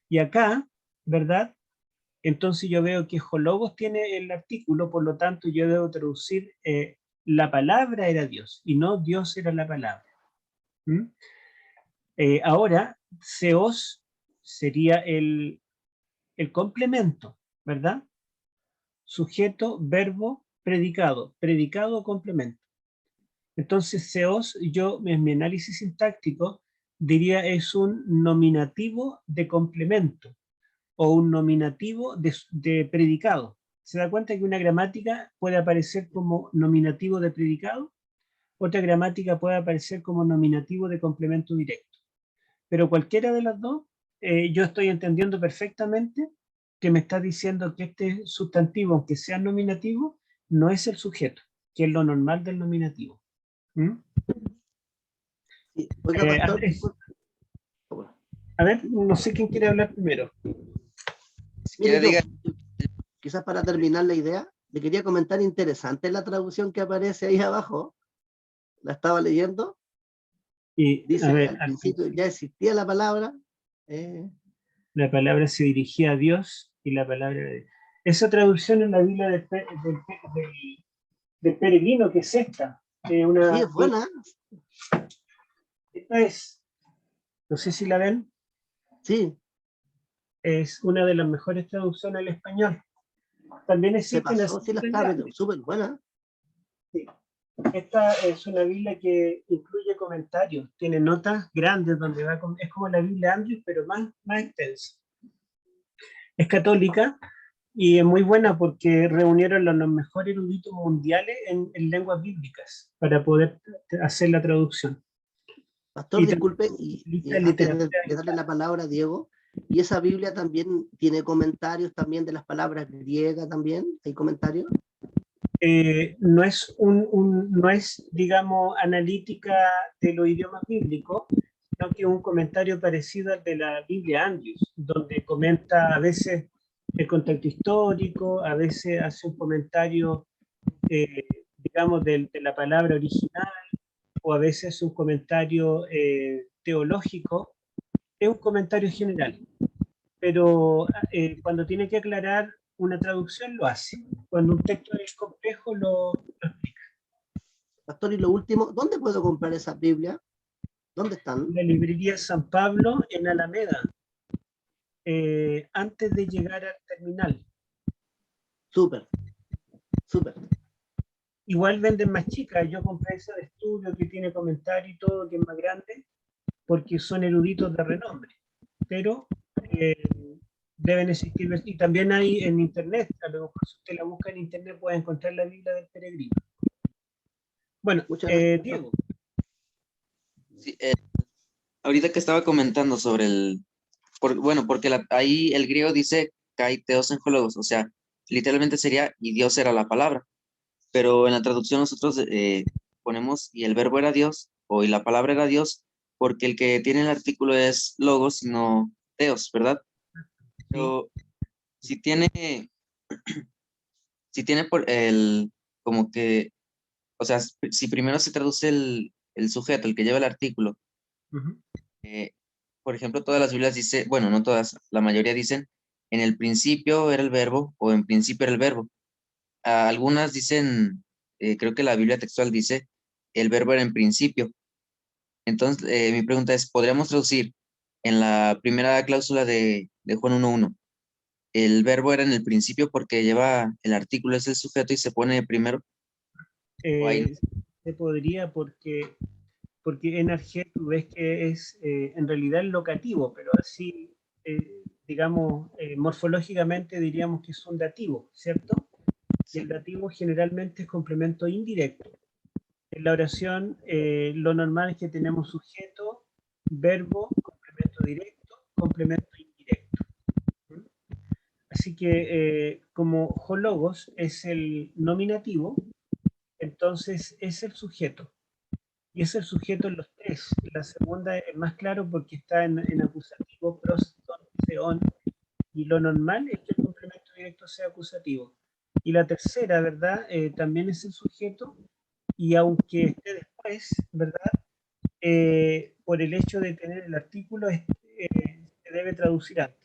Y acá, ¿verdad? Entonces yo veo que hologos tiene el artículo, por lo tanto yo debo traducir la palabra era Dios y no Dios era la palabra. ¿Mm? Ahora, Seos sería el complemento, ¿verdad? Sujeto, verbo, predicado, predicado o complemento. Entonces, seos, yo en mi análisis sintáctico diría es un nominativo de complemento o un nominativo de predicado. ¿Se da cuenta que una gramática puede aparecer como nominativo de predicado? Otra gramática puede aparecer como nominativo de complemento directo. Pero cualquiera de las dos, yo estoy entendiendo perfectamente que me está diciendo que este sustantivo, aunque sea nominativo, no es el sujeto, que es lo normal del nominativo. ¿Mm? Sí. Oiga, pastor, Andrés, a ver, no sé quién quiere hablar primero. Si mire, quiere, diga. quizás para terminar la idea, le quería comentar, interesante la traducción que aparece ahí abajo, la estaba leyendo, Y a dice, ver, al principio ya existía la palabra, eh, la palabra se dirigía a Dios y la palabra... Esa traducción en la Biblia del peregrino, que es esta. sí, es buena, Esta es, no sé si la ven, sí, es una de las mejores traducciones al español. También se existen pasó, así sí la súper estaba viendo, grandes. súper buena, Sí. Esta es una Biblia que incluye comentarios, tiene notas grandes donde va es como la Biblia Andrews, pero más extensa. Es católica y es muy buena porque reunieron los mejores eruditos mundiales en lenguas bíblicas para poder hacer la traducción. pastor, Y también disculpe, lista y de antes literatura de darle la palabra a Diego, y esa Biblia también tiene comentarios también de las palabras griegas también, ¿hay comentarios? no es no es, digamos, analítica de los idiomas bíblicos, sino que es un comentario parecido al de la Biblia Andrews, donde comenta a veces el contexto histórico, a veces hace un comentario, digamos, de la palabra original, o a veces un comentario teológico. Es un comentario general, pero cuando tiene que aclarar una traducción lo hace. Cuando un texto es complejo lo explica. Pastor, y lo último, ¿dónde puedo comprar esa Biblia? ¿Dónde están? La librería San Pablo en Alameda, antes de llegar al terminal. Súper, súper. Igual venden más chicas, yo compré esa de estudio que tiene comentario y todo, que es más grande, porque son eruditos de renombre, pero eh, deben existir, y también hay en internet, a lo mejor si usted la busca en internet puede encontrar la Biblia del Peregrino. Bueno, Muchas gracias, pastor. Diego. Sí, ahorita que estaba comentando sobre bueno, porque ahí el griego dice kai theos en hologos, o sea, literalmente sería y Dios era la palabra, pero en la traducción nosotros ponemos y el verbo era Dios o y la palabra era Dios, porque el que tiene el artículo es logos y no theos, ¿verdad? Sí. Pero si tiene, si tiene por el, como que, o sea, si primero se traduce el sujeto, el que lleva el artículo, Uh-huh. eh, por ejemplo, todas las Biblias dicen, bueno, no todas, la mayoría dicen, en el principio era el verbo o en principio era el verbo. Algunas dicen, creo que la Biblia textual dice, el verbo era en principio. Entonces, mi pregunta es, ¿podríamos traducir en la primera cláusula de Juan 1:1? El verbo era en el principio porque lleva el artículo, es el sujeto y se pone primero. O ahí no. Eh, Se podría porque en Arget tú ves que es en realidad el locativo, pero así, digamos, morfológicamente diríamos que es un dativo, ¿cierto? Y el Sí. dativo generalmente es complemento indirecto. En la oración lo normal es que tenemos sujeto, verbo, complemento directo, complemento indirecto. ¿Mm? Así que como hologos es el nominativo, entonces es el sujeto. Y es el sujeto en los tres. La segunda es más claro porque está en acusativo, proston, seón, y lo normal es que el complemento directo sea acusativo. Y la tercera, ¿verdad? También es el sujeto, y aunque esté después, ¿verdad? Por el hecho de tener el artículo, se debe traducir antes.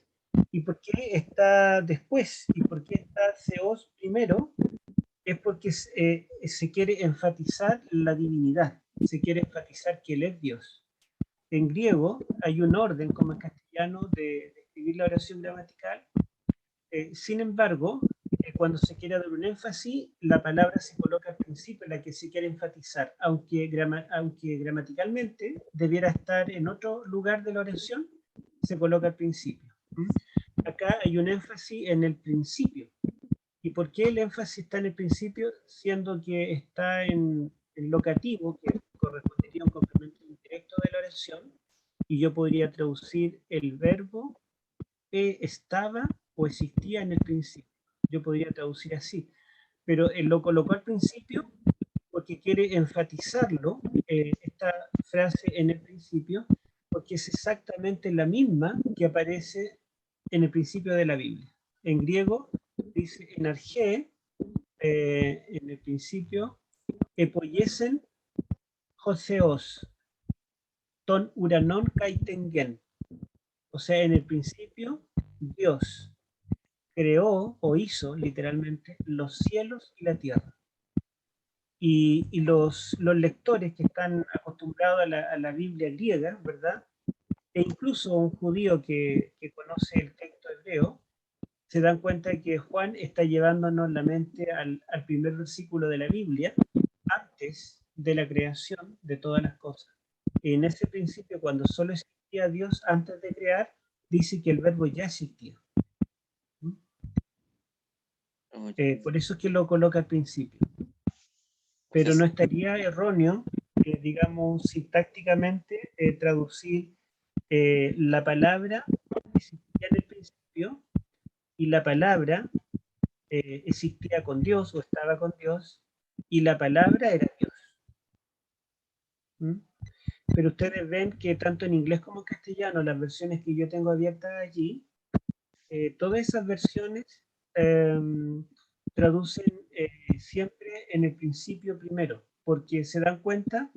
¿Y por qué está después? ¿Y por qué está seos primero? Es porque se quiere enfatizar la divinidad, se quiere enfatizar que Él es Dios. En griego hay un orden, como en castellano, de escribir la oración gramatical. Sin embargo, cuando se quiere dar un énfasis, la palabra se coloca al principio, la que se quiere enfatizar, aunque gramaticalmente debiera estar en otro lugar de la oración, se coloca al principio. Acá hay un énfasis en el principio. ¿Y por qué el énfasis está en el principio, siendo que está en locativo, que correspondería a un complemento indirecto de la oración? Y yo podría traducir el verbo estaba o existía en el principio. Yo podría traducir así, pero él lo colocó al principio porque quiere enfatizarlo, esta frase en el principio, porque es exactamente la misma que aparece en el principio de la Biblia. En griego dice en argé, en el principio, epoyesen joseos, ton uranon kaitengen. O sea, en el principio, Dios creó o hizo literalmente los cielos y la tierra. Y los lectores que están acostumbrados a la Biblia griega, ¿verdad? E incluso un judío que conoce el texto hebreo, se dan cuenta de que Juan está llevándonos la mente al primer versículo de la Biblia, antes de la creación de todas las cosas. En ese principio, cuando solo existía Dios antes de crear, dice que el verbo ya existía. Por eso es que lo coloca al principio. Pero no estaría erróneo, digamos, sintácticamente, traducir la palabra que existía en el principio y la palabra existía con Dios o estaba con Dios y la palabra era Dios. ¿Mm? Pero ustedes ven que tanto en inglés como en castellano, las versiones que yo tengo abiertas allí, todas esas versiones traducen siempre en el principio primero, porque se dan cuenta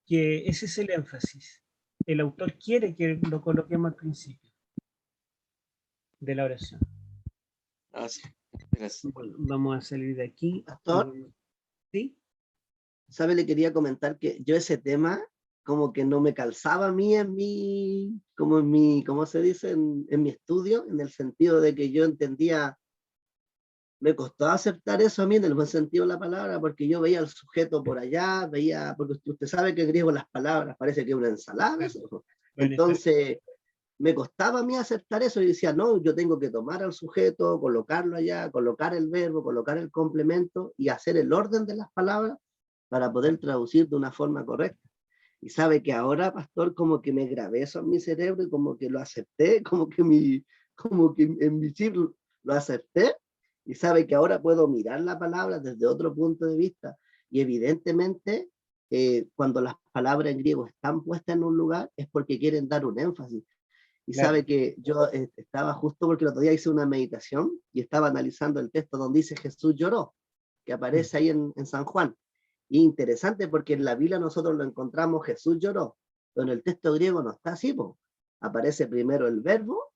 que ese es el énfasis. El autor quiere que lo coloquemos al principio de la oración. Sí. Gracias. Bueno, vamos a salir de aquí. Pastor, ¿Sí? ¿sabe? Le quería comentar que yo ese tema como que no me calzaba a mí en mi, como en mi, ¿cómo se dice? En mi estudio, en el sentido de que yo entendía, me costó aceptar eso a mí en el buen sentido de la palabra, porque yo veía al sujeto por allá, veía, porque usted sabe que en griego las palabras parece que es una ensalada, eso. Entonces me costaba a mí aceptar eso y decía, no, yo tengo que tomar al sujeto, colocarlo allá, colocar el verbo, colocar el complemento y hacer el orden de las palabras para poder traducir de una forma correcta. Y sabe que ahora, pastor, como que me grabé eso en mi cerebro y como que lo acepté, como que en mi chip lo acepté. Y sabe que ahora puedo mirar la palabra desde otro punto de vista. Y evidentemente, cuando las palabras en griego están puestas en un lugar, es porque quieren dar un énfasis. Y Claro. sabe que yo estaba justo porque el otro día hice una meditación y estaba analizando el texto donde dice Jesús lloró, que aparece ahí en San Juan. Y interesante porque en la Biblia nosotros lo encontramos, Jesús lloró, pero en el texto griego no está así, po. Aparece primero el verbo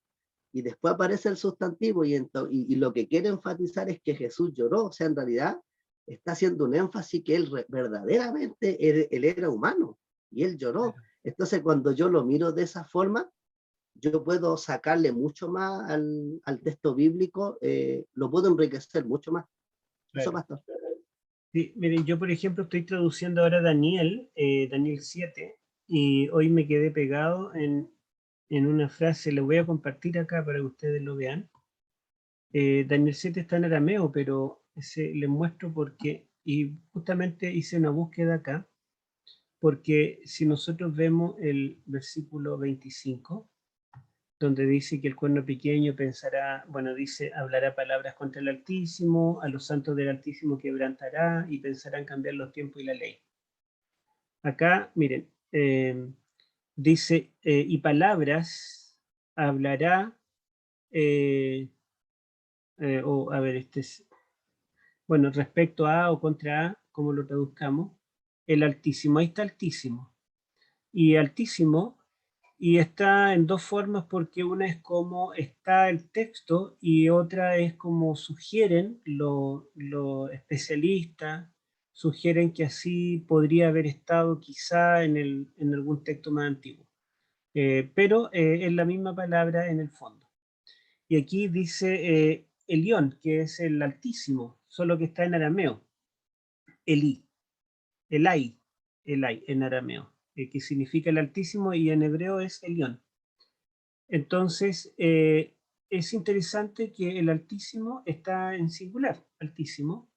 y después aparece el sustantivo y lo que quiere enfatizar es que Jesús lloró, o sea, en realidad está haciendo un énfasis que él verdaderamente él era humano y él lloró. Entonces cuando yo lo miro de esa forma, yo puedo sacarle mucho más al texto bíblico, lo puedo enriquecer mucho más. Eso, Claro. pastor. Sí, miren, yo por ejemplo estoy traduciendo ahora Daniel, Daniel 7, y hoy me quedé pegado en una frase, la voy a compartir acá para que ustedes lo vean. Daniel 7 está en arameo, pero les muestro porque, y justamente hice una búsqueda acá, porque si nosotros vemos el versículo 25, donde dice que el cuerno pequeño pensará, bueno, dice, hablará palabras contra el Altísimo, a los santos del Altísimo quebrantará y pensará en cambiar los tiempos y la ley. Acá, miren, dice, y palabras hablará, o a ver, este es, bueno, respecto a o contra a, como lo traduzcamos, el Altísimo, ahí está Altísimo. Y Altísimo, y está en dos formas porque una es como está el texto y otra es como sugieren los especialistas, sugieren que así podría haber estado quizá en algún texto más antiguo. Pero es la misma palabra en el fondo. Y aquí dice Elión, que es el Altísimo, solo que está en arameo. Elí, Elai, Elai en arameo, que significa el Altísimo, y en hebreo es Elión. Entonces, es interesante que el Altísimo está en singular, Altísimo,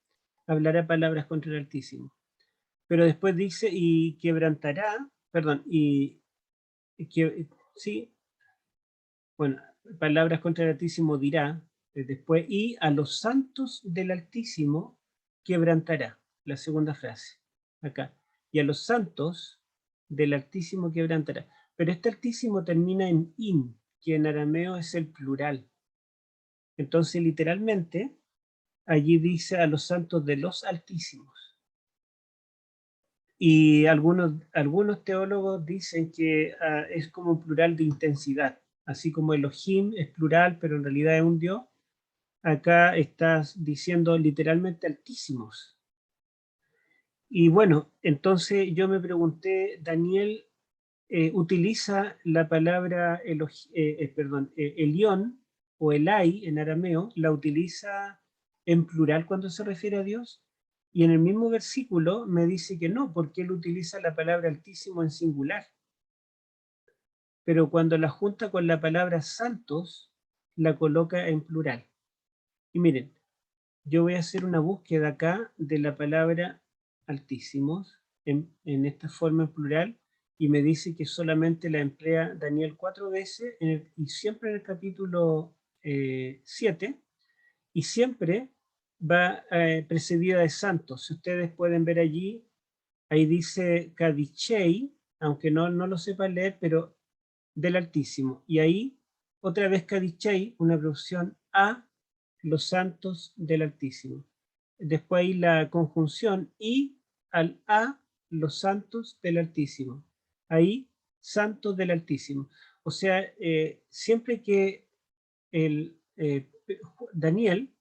hablará palabras contra el Altísimo. Pero después dice, y quebrantará, perdón, sí, bueno, palabras contra el Altísimo dirá, después, y a los santos del Altísimo quebrantará, la segunda frase, acá, y a los santos del Altísimo quebrantará. Pero este Altísimo termina en in, que en arameo es el plural. Entonces, literalmente, allí dice a los santos de los Altísimos. Y algunos teólogos dicen que es como un plural de intensidad, así como Elohim es plural, pero en realidad es un Dios. Acá estás diciendo literalmente altísimos. Y bueno, entonces yo me pregunté, Daniel utiliza la palabra Elión o Elai en arameo, la utiliza en plural cuando se refiere a Dios, y en el mismo versículo me dice que no, porque él utiliza la palabra altísimo en singular, pero cuando la junta con la palabra santos, la coloca en plural. Y miren, yo voy a hacer una búsqueda acá de la palabra altísimos en esta forma en plural, y me dice que solamente la emplea Daniel 4 veces y siempre en el capítulo 7, y siempre va precedida de santos. Si ustedes pueden ver allí, ahí dice Kadichei, aunque no lo sepa leer, pero del Altísimo. Y ahí, otra vez Kadichei, una traducción a los santos del Altísimo. Después ahí la conjunción y al a los santos del Altísimo. Ahí, santos del Altísimo. O sea, siempre que el, Daniel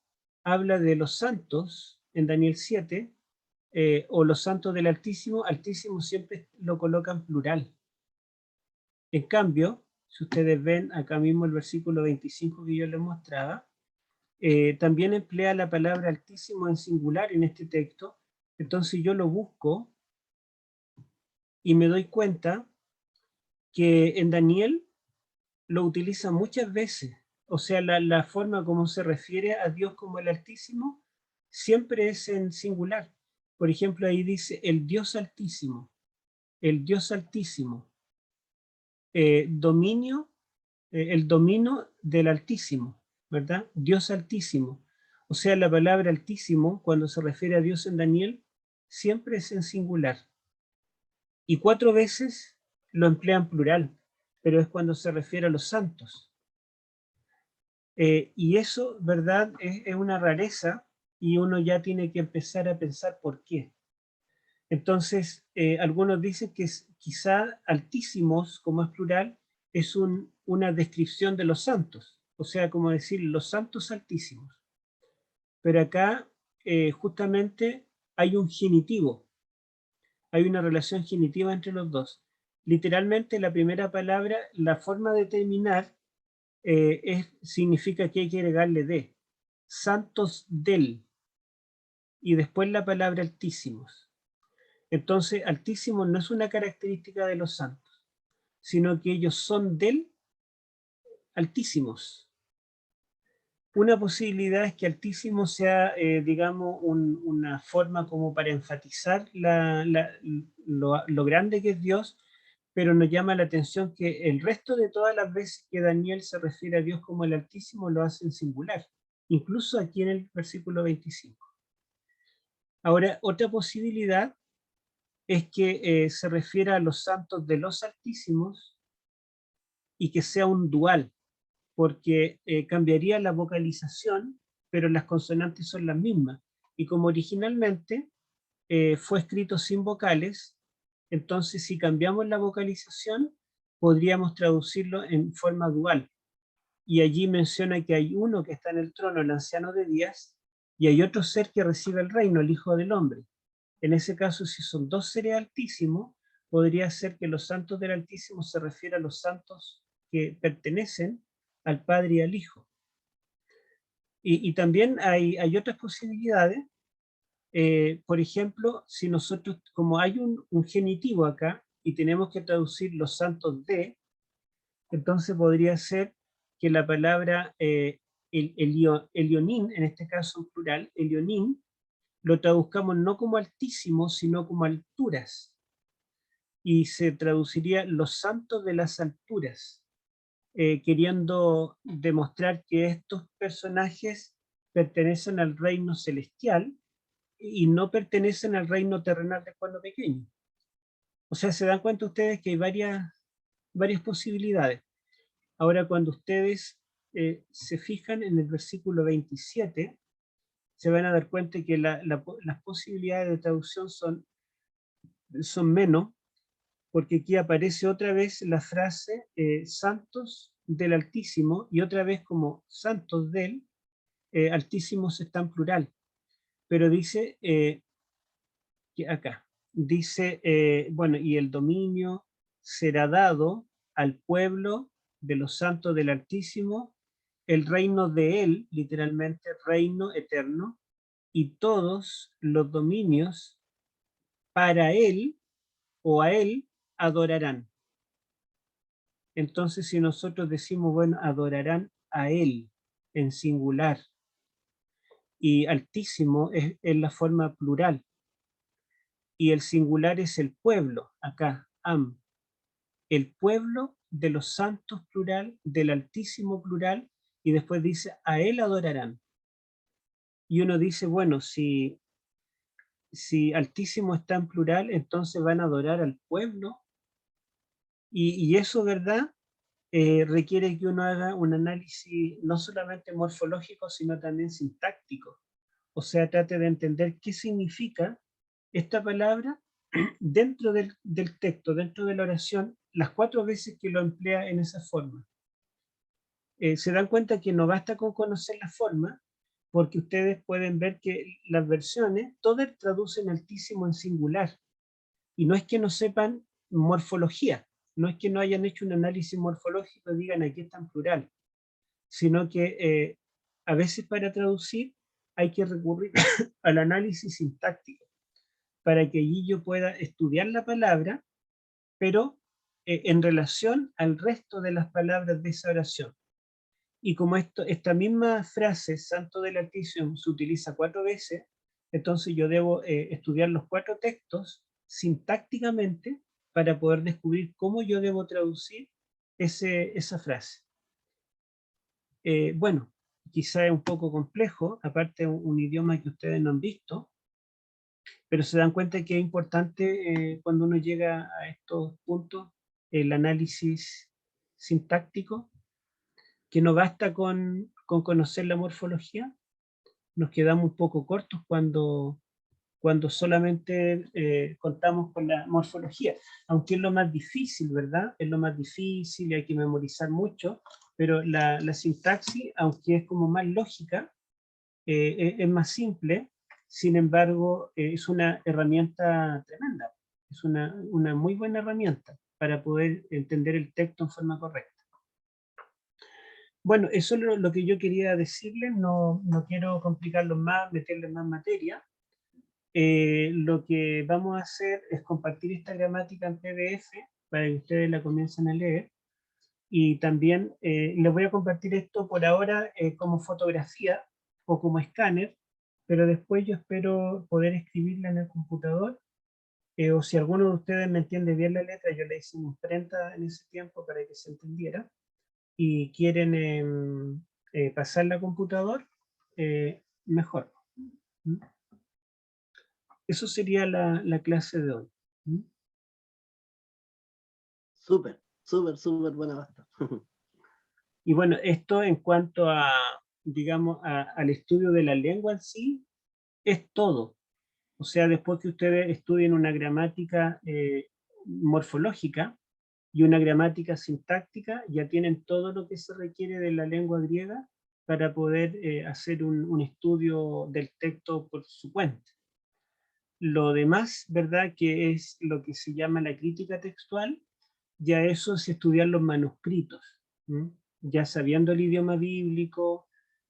habla de los santos en Daniel 7, o los santos del Altísimo, Altísimo siempre lo coloca en plural. En cambio, si ustedes ven acá mismo el versículo 25 que yo les mostraba, también emplea la palabra altísimo en singular en este texto. Entonces yo lo busco y me doy cuenta que en Daniel lo utiliza muchas veces. O sea, la forma como se refiere a Dios como el Altísimo siempre es en singular. Por ejemplo, ahí dice el Dios Altísimo, el Dios Altísimo, dominio, el dominio del Altísimo, ¿verdad? Dios Altísimo. O sea, la palabra Altísimo, cuando se refiere a Dios en Daniel, siempre es en singular. Y 4 veces lo emplea en plural, pero es cuando se refiere a los santos. Y eso, ¿verdad? Es una rareza, y uno ya tiene que empezar a pensar por qué. Entonces, algunos dicen que quizá altísimos, como es plural, es una descripción de los santos, o sea, como decir los santos altísimos. Pero acá justamente hay un genitivo, hay una relación genitiva entre los dos. Literalmente la primera palabra, la forma de terminar, significa que hay que agregarle de, santos del, y después la palabra altísimos. Entonces, altísimo no es una característica de los santos, sino que ellos son del altísimos. Una posibilidad es que altísimo sea, digamos, una forma como para enfatizar lo grande que es Dios, pero nos llama la atención que el resto de todas las veces que Daniel se refiere a Dios como el Altísimo lo hace en singular, incluso aquí en el versículo 25. Ahora, otra posibilidad es que se refiera a los santos de los Altísimos y que sea un dual, porque cambiaría la vocalización, pero las consonantes son las mismas. Y como originalmente fue escrito sin vocales, entonces si cambiamos la vocalización, podríamos traducirlo en forma dual. Y allí menciona que hay uno que está en el trono, el anciano de días, y hay otro ser que recibe el reino, el Hijo del Hombre. En ese caso, si son dos seres altísimos, podría ser que los santos del Altísimo se refiere a los santos que pertenecen al Padre y al Hijo. Y también hay otras posibilidades. Por ejemplo, si nosotros, como hay un genitivo acá, y tenemos que traducir los santos de, entonces podría ser que la palabra Elionín, en este caso en plural, Elionín, lo traduzcamos no como altísimo, sino como alturas. Y se traduciría los santos de las alturas, queriendo demostrar que estos personajes pertenecen al reino celestial y no pertenecen al reino terrenal de cuerno pequeño. O sea, se dan cuenta ustedes que hay varias posibilidades. Ahora, cuando ustedes se fijan en el versículo 27, se van a dar cuenta que las posibilidades de traducción son menos, porque aquí aparece otra vez la frase santos del Altísimo, y otra vez como santos del Altísimos está en plural, pero dice que acá, dice, bueno, y el dominio será dado al pueblo de los santos del Altísimo, el reino de él, literalmente reino eterno, y todos los dominios para él o a él adorarán. Entonces, si nosotros decimos, bueno, adorarán a él en singular, y altísimo es la forma plural, y el singular es el pueblo, acá, am, el pueblo de los santos plural, del Altísimo plural, y después dice, a él adorarán. Y uno dice, bueno, si Altísimo está en plural, entonces van a adorar al pueblo, y eso, ¿verdad? Requiere que uno haga un análisis no solamente morfológico, sino también sintáctico. O sea, trate de entender qué significa esta palabra dentro del texto, dentro de la oración, las 4 veces que lo emplea en esa forma. Se dan cuenta que no basta con conocer la forma, porque ustedes pueden ver que las versiones, todas traducen altísimo en singular. Y no es que no sepan morfología, no es que no hayan hecho un análisis morfológico y digan aquí está en plural, sino que a veces para traducir hay que recurrir al análisis sintáctico, para que allí yo pueda estudiar la palabra, pero en relación al resto de las palabras de esa oración. Y como esta misma frase, Santo del Altísimo, se utiliza 4 veces, entonces yo debo estudiar los 4 textos sintácticamente para poder descubrir cómo yo debo traducir esa frase. Bueno, quizá es un poco complejo, aparte un idioma que ustedes no han visto, pero se dan cuenta que es importante cuando uno llega a estos puntos, el análisis sintáctico, que no basta con conocer la morfología, nos quedamos un poco cortos cuando solamente contamos con la morfología, aunque es lo más difícil, ¿verdad? Es lo más difícil y hay que memorizar mucho, pero la sintaxis, aunque es como más lógica, es más simple, sin embargo, es una herramienta tremenda, es una muy buena herramienta para poder entender el texto en forma correcta. Bueno, eso es lo que yo quería decirles, no quiero complicarlo más, meterles más materia. Lo que vamos a hacer es compartir esta gramática en PDF para que ustedes la comiencen a leer, y también les voy a compartir esto por ahora como fotografía o como escáner, pero después yo espero poder escribirla en el computador, o si alguno de ustedes me entiende bien la letra, yo le hice una imprenta en ese tiempo para que se entendiera, y quieren pasarla a computador, mejor. ¿Mm? Eso sería la clase de hoy. ¿Mm? Súper, súper, súper buena basta. Y bueno, esto en cuanto a, digamos, al estudio de la lengua en sí, es todo. O sea, después que ustedes estudien una gramática morfológica y una gramática sintáctica, ya tienen todo lo que se requiere de la lengua griega para poder hacer un estudio del texto por su cuenta. Lo demás, ¿verdad? Que es lo que se llama la crítica textual, ya eso es estudiar los manuscritos, ¿m? Ya sabiendo el idioma bíblico,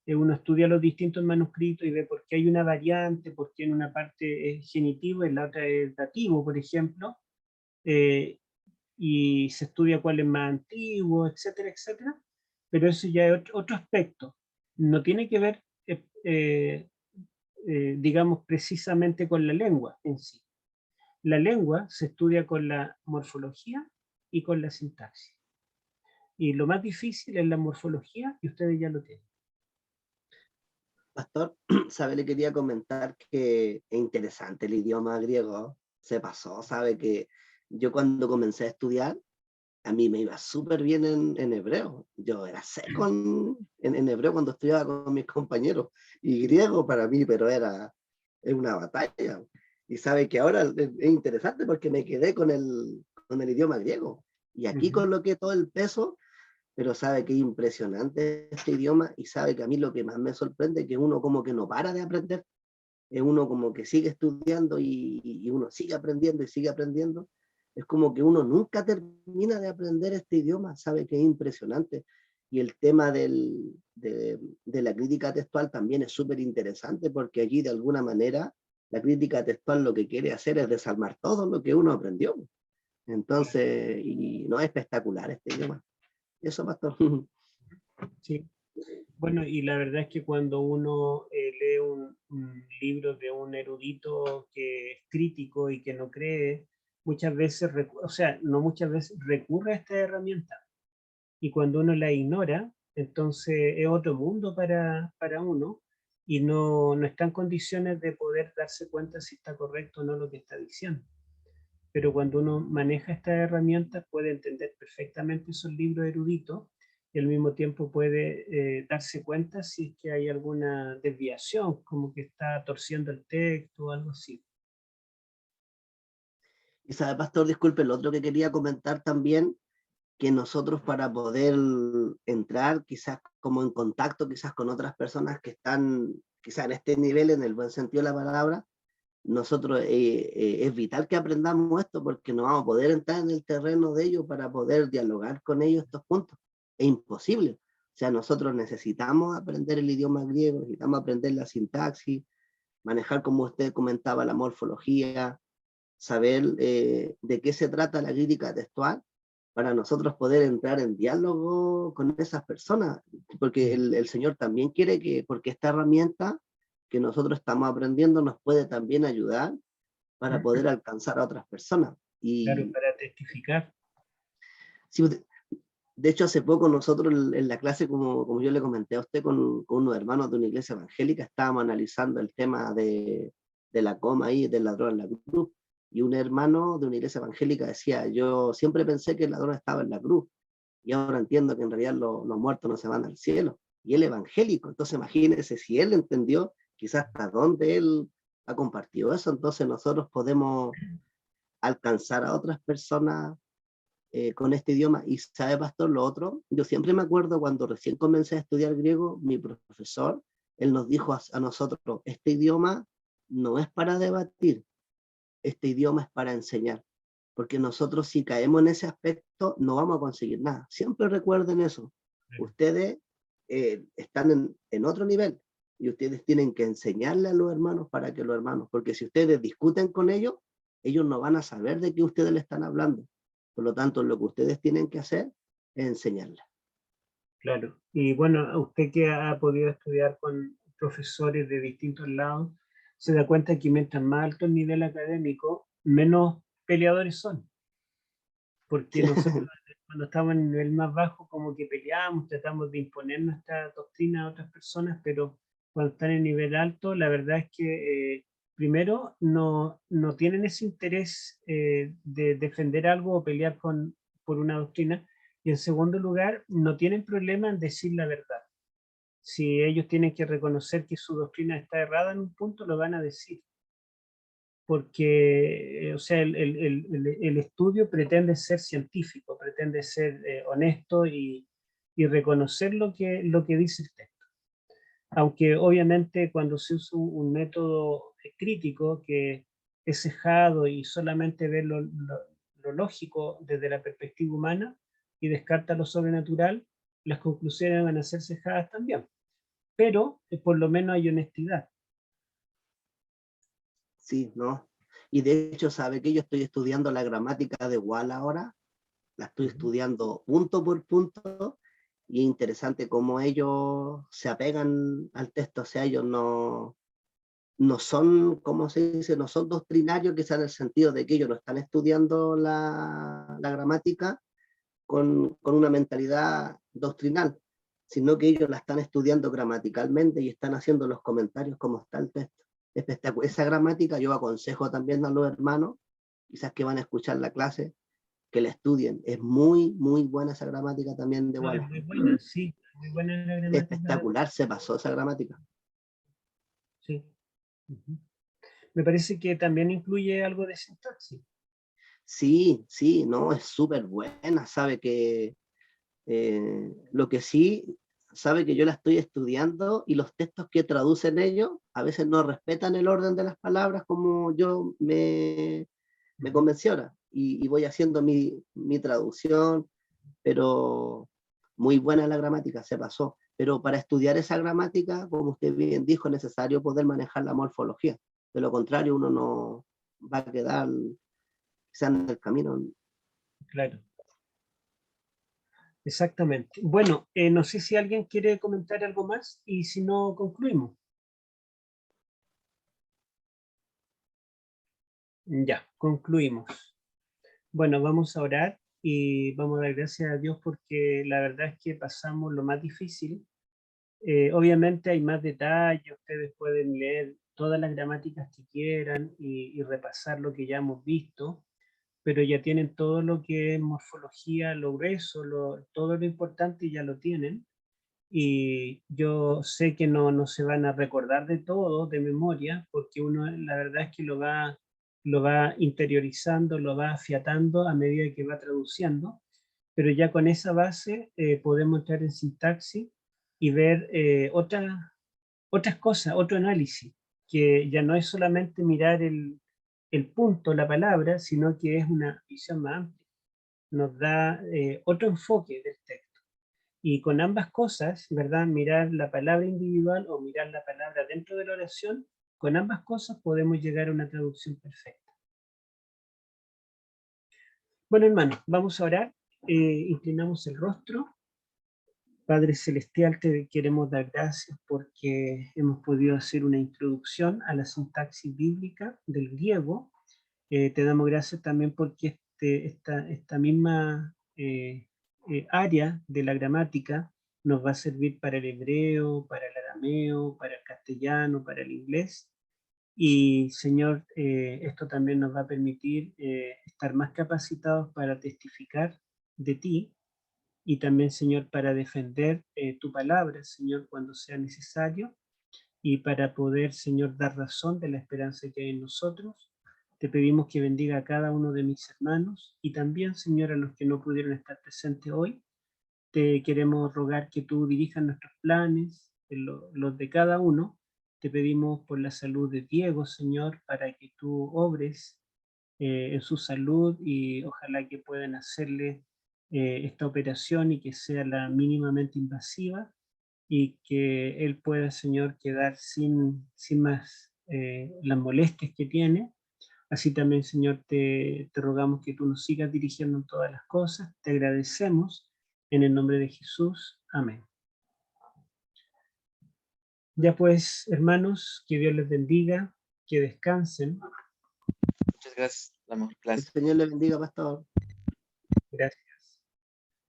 uno estudia los distintos manuscritos y ve por qué hay una variante, por qué en una parte es genitivo y en la otra es dativo, por ejemplo, y se estudia cuál es más antiguo, etcétera, etcétera, pero eso ya es otro aspecto. No tiene que ver, digamos, precisamente con la lengua en sí. La lengua se estudia con la morfología y con la sintaxis. Y lo más difícil es la morfología, y ustedes ya lo tienen. Pastor, sabe, le quería comentar que es interesante el idioma griego, se pasó, sabe que yo cuando comencé a estudiar, a mí me iba súper bien en hebreo, yo era seco en hebreo cuando estudiaba con mis compañeros, y griego para mí, pero es una batalla, y sabe que ahora es interesante porque me quedé con el idioma griego, y aquí coloqué todo el peso, pero sabe que es impresionante este idioma y sabe que a mí lo que más me sorprende es que uno como que no para de aprender, es uno como que sigue estudiando y uno sigue aprendiendo y sigue aprendiendo. Es como que uno nunca termina de aprender este idioma, sabe que es impresionante. Y el tema de la crítica textual también es súper interesante porque allí de alguna manera la crítica textual lo que quiere hacer es desarmar todo lo que uno aprendió. Entonces, y no es espectacular este idioma. Eso, pastor. Sí. Bueno, y la verdad es que cuando uno lee un libro de un erudito que es crítico y que no cree, muchas veces, o sea, no muchas veces recurre a esta herramienta. Y cuando uno la ignora, entonces es otro mundo para uno y no está en condiciones de poder darse cuenta si está correcto o no lo que está diciendo. Pero cuando uno maneja estas herramientas puede entender perfectamente esos libros eruditos y al mismo tiempo puede darse cuenta si es que hay alguna desviación, como que está torciendo el texto o algo así. Y sabe, pastor, disculpe, lo otro que quería comentar también, que nosotros para poder entrar quizás como en contacto quizás con otras personas que están quizás en este nivel, en el buen sentido de la palabra, nosotros es vital que aprendamos esto porque no vamos a poder entrar en el terreno de ellos para poder dialogar con ellos estos puntos. Es imposible. O sea, nosotros necesitamos aprender el idioma griego, necesitamos aprender la sintaxis, manejar, como usted comentaba, la morfología, saber de qué se trata la crítica textual para nosotros poder entrar en diálogo con esas personas, porque el Señor también quiere que, porque esta herramienta que nosotros estamos aprendiendo nos puede también ayudar para poder alcanzar a otras personas. Claro, Y para testificar. sí, de hecho, hace poco nosotros en la clase, como yo le comenté a usted, con unos hermanos de una iglesia evangélica, estábamos analizando el tema de la coma y del ladrón en la cruz. Y un hermano de una iglesia evangélica decía, yo siempre pensé que el ladrón estaba en la cruz, y ahora entiendo que en realidad los muertos no se van al cielo. Y él evangélico, entonces imagínense si él entendió quizás hasta dónde él ha compartido eso, entonces nosotros podemos alcanzar a otras personas con este idioma. Y sabe, pastor, lo otro, yo siempre me acuerdo cuando recién comencé a estudiar griego, mi profesor, él nos dijo a nosotros, este idioma no es para debatir, este idioma es para enseñar, porque nosotros si caemos en ese aspecto no vamos a conseguir nada. Siempre recuerden eso. Ustedes están en otro nivel y ustedes tienen que enseñarle a los hermanos para que los hermanos, porque si ustedes discuten con ellos, ellos no van a saber de qué ustedes le están hablando. Por lo tanto, lo que ustedes tienen que hacer es enseñarle. Claro. Y bueno, usted que ha podido estudiar con profesores de distintos lados, se da cuenta que mientras más alto el nivel académico, menos peleadores son. Porque nosotros cuando estamos en el nivel más bajo, como que peleamos, tratamos de imponer nuestra doctrina a otras personas, pero cuando están en nivel alto, la verdad es que primero no tienen ese interés de defender algo o pelear por una doctrina, y en segundo lugar, no tienen problema en decir la verdad. Si ellos tienen que reconocer que su doctrina está errada en un punto, lo van a decir porque, o sea, el estudio pretende ser científico, pretende ser honesto y reconocer lo que dice el texto. Aunque obviamente cuando se usa un método crítico que es cejado y solamente ve lo lógico desde la perspectiva humana y descarta lo sobrenatural, las conclusiones van a ser cejadas también. pero por lo menos hay honestidad. Sí, ¿no? Y de hecho, ¿sabe que yo estoy estudiando la gramática de Wall ahora? La estoy estudiando punto por punto, y es interesante cómo ellos se apegan al texto. O sea, ellos no son, ¿cómo se dice? No son doctrinarios, quizás en el sentido de que ellos no están estudiando la gramática con una mentalidad doctrinal, sino que ellos la están estudiando gramaticalmente y están haciendo los comentarios como está el texto. Esa gramática yo aconsejo también a los hermanos, quizás que van a escuchar la clase, que la estudien. Es muy, muy buena esa gramática también de No, es Wallace. muy buena, sí, muy buena la gramática. Espectacular se pasó esa gramática. Sí. Ujú. Me parece que también incluye algo de sintaxis. Sí, sí, no, es súper buena. Sabe que lo que sí, sabe que yo la estoy estudiando, y los textos que traducen ellos a veces no respetan el orden de las palabras como yo me convencí ahora, y voy haciendo mi traducción, pero muy buena la gramática, se pasó. Pero para estudiar esa gramática, como usted bien dijo, es necesario poder manejar la morfología. De lo contrario, uno no va a quedar quizás en el camino. Claro, exactamente. Bueno, no sé si alguien quiere comentar algo más y si no, concluimos. Ya, concluimos. Bueno, vamos a orar y vamos a dar gracias a Dios porque la verdad es que pasamos lo más difícil. Obviamente hay más detalles, ustedes pueden leer todas las gramáticas que quieran y repasar lo que ya hemos visto, pero ya tienen todo lo que es morfología, lo grueso, todo lo importante ya lo tienen. Y yo sé que no se van a recordar de todo de memoria, porque uno la verdad es que lo va interiorizando, lo va afiatando a medida que va traduciendo, pero ya con esa base podemos entrar en sintaxis y ver otras cosas, otro análisis, que ya no es solamente mirar el punto, la palabra, sino que es una visión más amplia, nos da otro enfoque del texto. Y con ambas cosas, ¿verdad? Mirar la palabra individual o mirar la palabra dentro de la oración, con ambas cosas podemos llegar a una traducción perfecta. Bueno, hermanos, vamos a orar. Inclinamos el rostro. Padre Celestial, te queremos dar gracias porque hemos podido hacer una introducción a la sintaxis bíblica del griego. Te damos gracias también porque esta misma área de la gramática nos va a servir para el hebreo, para el arameo, para el castellano, para el inglés. Y Señor, esto también nos va a permitir estar más capacitados para testificar de ti y también, Señor, para defender tu palabra, Señor, cuando sea necesario y para poder, Señor, dar razón de la esperanza que hay en nosotros. Te pedimos que bendiga a cada uno de mis hermanos y también, Señor, a los que no pudieron estar presentes hoy. Te queremos rogar que tú dirijas nuestros planes, los de cada uno. Te pedimos por la salud de Diego, Señor, para que tú obres en su salud y ojalá que puedan hacerle esta operación y que sea la mínimamente invasiva y que él pueda, Señor, quedar sin más las molestias que tiene. Así también, Señor, te rogamos que tú nos sigas dirigiendo en todas las cosas. Te agradecemos en el nombre de Jesús. Amén. Ya pues, hermanos, que Dios les bendiga, que descansen. Muchas gracias, la mejor El clase. Señor le bendiga, pastor. Gracias.